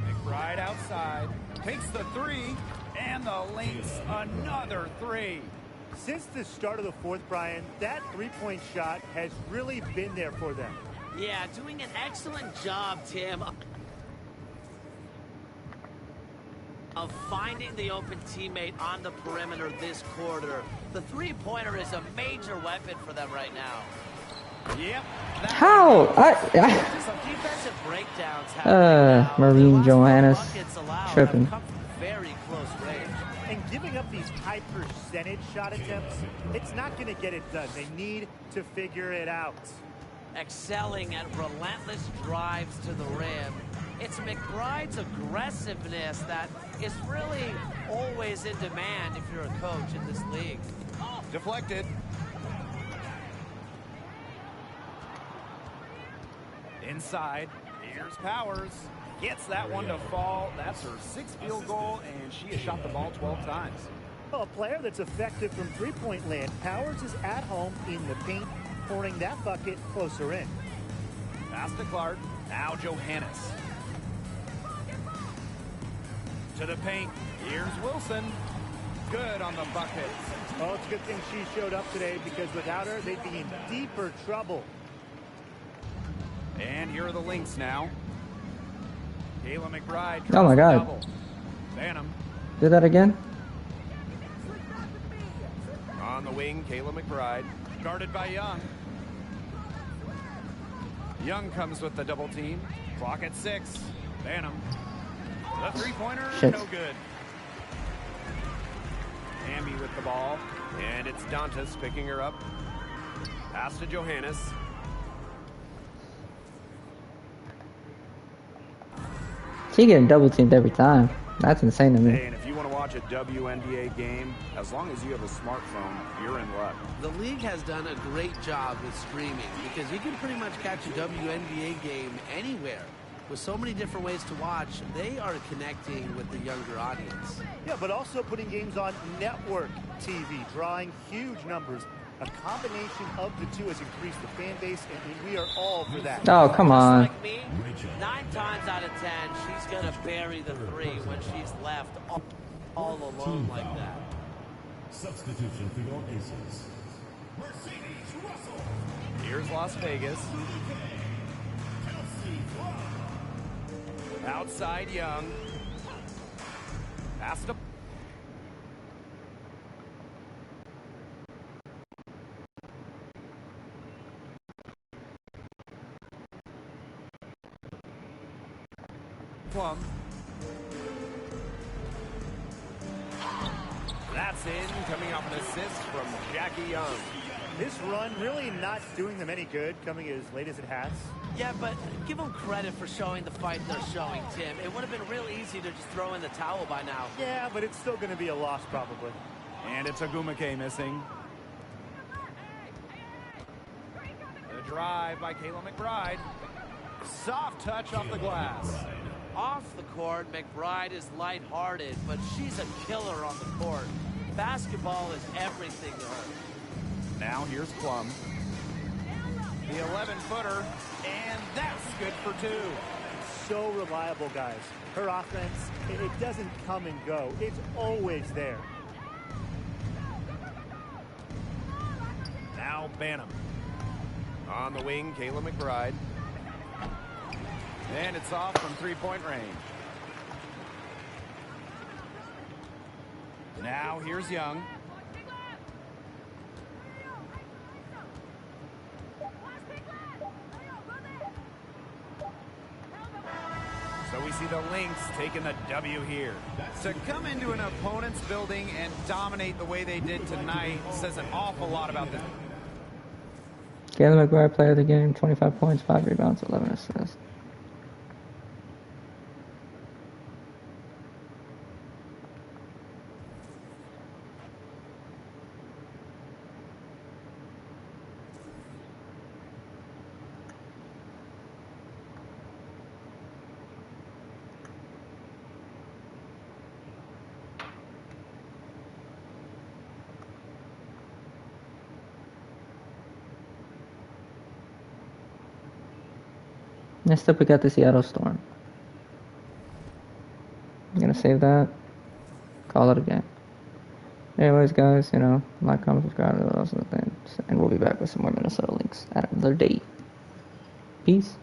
Speaker 1: McBride outside. Takes the 3. And the Lynx another 3.
Speaker 2: Since the start of the fourth, Brian, that three-point shot has really been there for them.
Speaker 3: Yeah, doing an excellent job, Tim, of finding the open teammate on the perimeter this quarter. The three-pointer is a major weapon for them right now.
Speaker 1: Yep.
Speaker 6: How?
Speaker 3: Some defensive breakdowns have
Speaker 6: Marine Johannes tripping.
Speaker 3: come from very close range.
Speaker 2: And giving up these high percentage shot attempts, it's not going to get it done. They need to figure it out.
Speaker 3: Excelling at relentless drives to the rim. It's McBride's aggressiveness that is really always in demand if you're a coach in this league.
Speaker 1: Deflected. Inside. Here's Powers. Gets that one to fall. That's her 6th field goal, and she has shot the ball 12 times.
Speaker 2: Well, a player that's effective from three-point land. Powers is at home in the paint, pouring that bucket closer in.
Speaker 1: Pass to Clark. Now Johannes. To the paint. Here's Wilson. Good on the bucket.
Speaker 2: Oh, it's a good thing she showed up today because without her, they'd be in deeper trouble.
Speaker 1: And here are the Lynx now. Kayla McBride.
Speaker 6: Oh my God.
Speaker 1: Double. Phantom.
Speaker 6: Do that again?
Speaker 1: On the wing, Kayla McBride. Guarded by Young. Young comes with the double team. Clock at 6. Phantom. The three-pointer, no good. Hamby with the ball. And it's Dantas picking her up. Pass to Johannes.
Speaker 6: She getting double teamed every time. That's insane to me.
Speaker 1: Hey, and if you want to watch a WNBA game, as long as you have a smartphone, you're in luck.
Speaker 4: The league has done a great job with streaming because you can pretty much catch a WNBA game anywhere. With so many different ways to watch, they are connecting with the younger audience.
Speaker 2: Yeah, but also putting games on network TV, drawing huge numbers. A combination of the two has increased the fan base, and we are all for that.
Speaker 6: Oh, come on.
Speaker 3: Just like me, 9 times out of 10, she's going to bury the 3 when she's left all alone like that.
Speaker 5: Substitution for your aces. Mercedes Russell.
Speaker 1: Here's Las Vegas. Outside Young. Pass to... Plum. That's in, coming off an assist from Jackie Young.
Speaker 2: This run really not doing them any good, coming as late as it has.
Speaker 3: Yeah, but give them credit for showing the fight they're showing, Tim. It would have been real easy to just throw in the towel by now.
Speaker 2: Yeah, but it's still going to be a loss probably.
Speaker 1: And it's Agumake missing. The drive by Kayla McBride. Soft touch off the glass.
Speaker 3: Off the court, McBride is lighthearted, but she's a killer on the court. Basketball is everything to her.
Speaker 1: Now here's Plum. The 11-footer, and that's good for 2.
Speaker 2: So reliable, guys. Her offense, it doesn't come and go. It's always there.
Speaker 1: Now Banham. On the wing, Kayla McBride. And it's off from three-point range. Now here's Young. So we see the Lynx taking the W here. To come into an opponent's building and dominate the way they did tonight says an awful lot about them.
Speaker 6: Kayla McBride, player of the game, 25 points, 5 rebounds, 11 assists. Next up, we got the Seattle Storm. I'm gonna save that. Call it a game. Anyways, guys, you know, like, comment, subscribe, those are the things. And we'll be back with some more Minnesota Lynx at another date. Peace.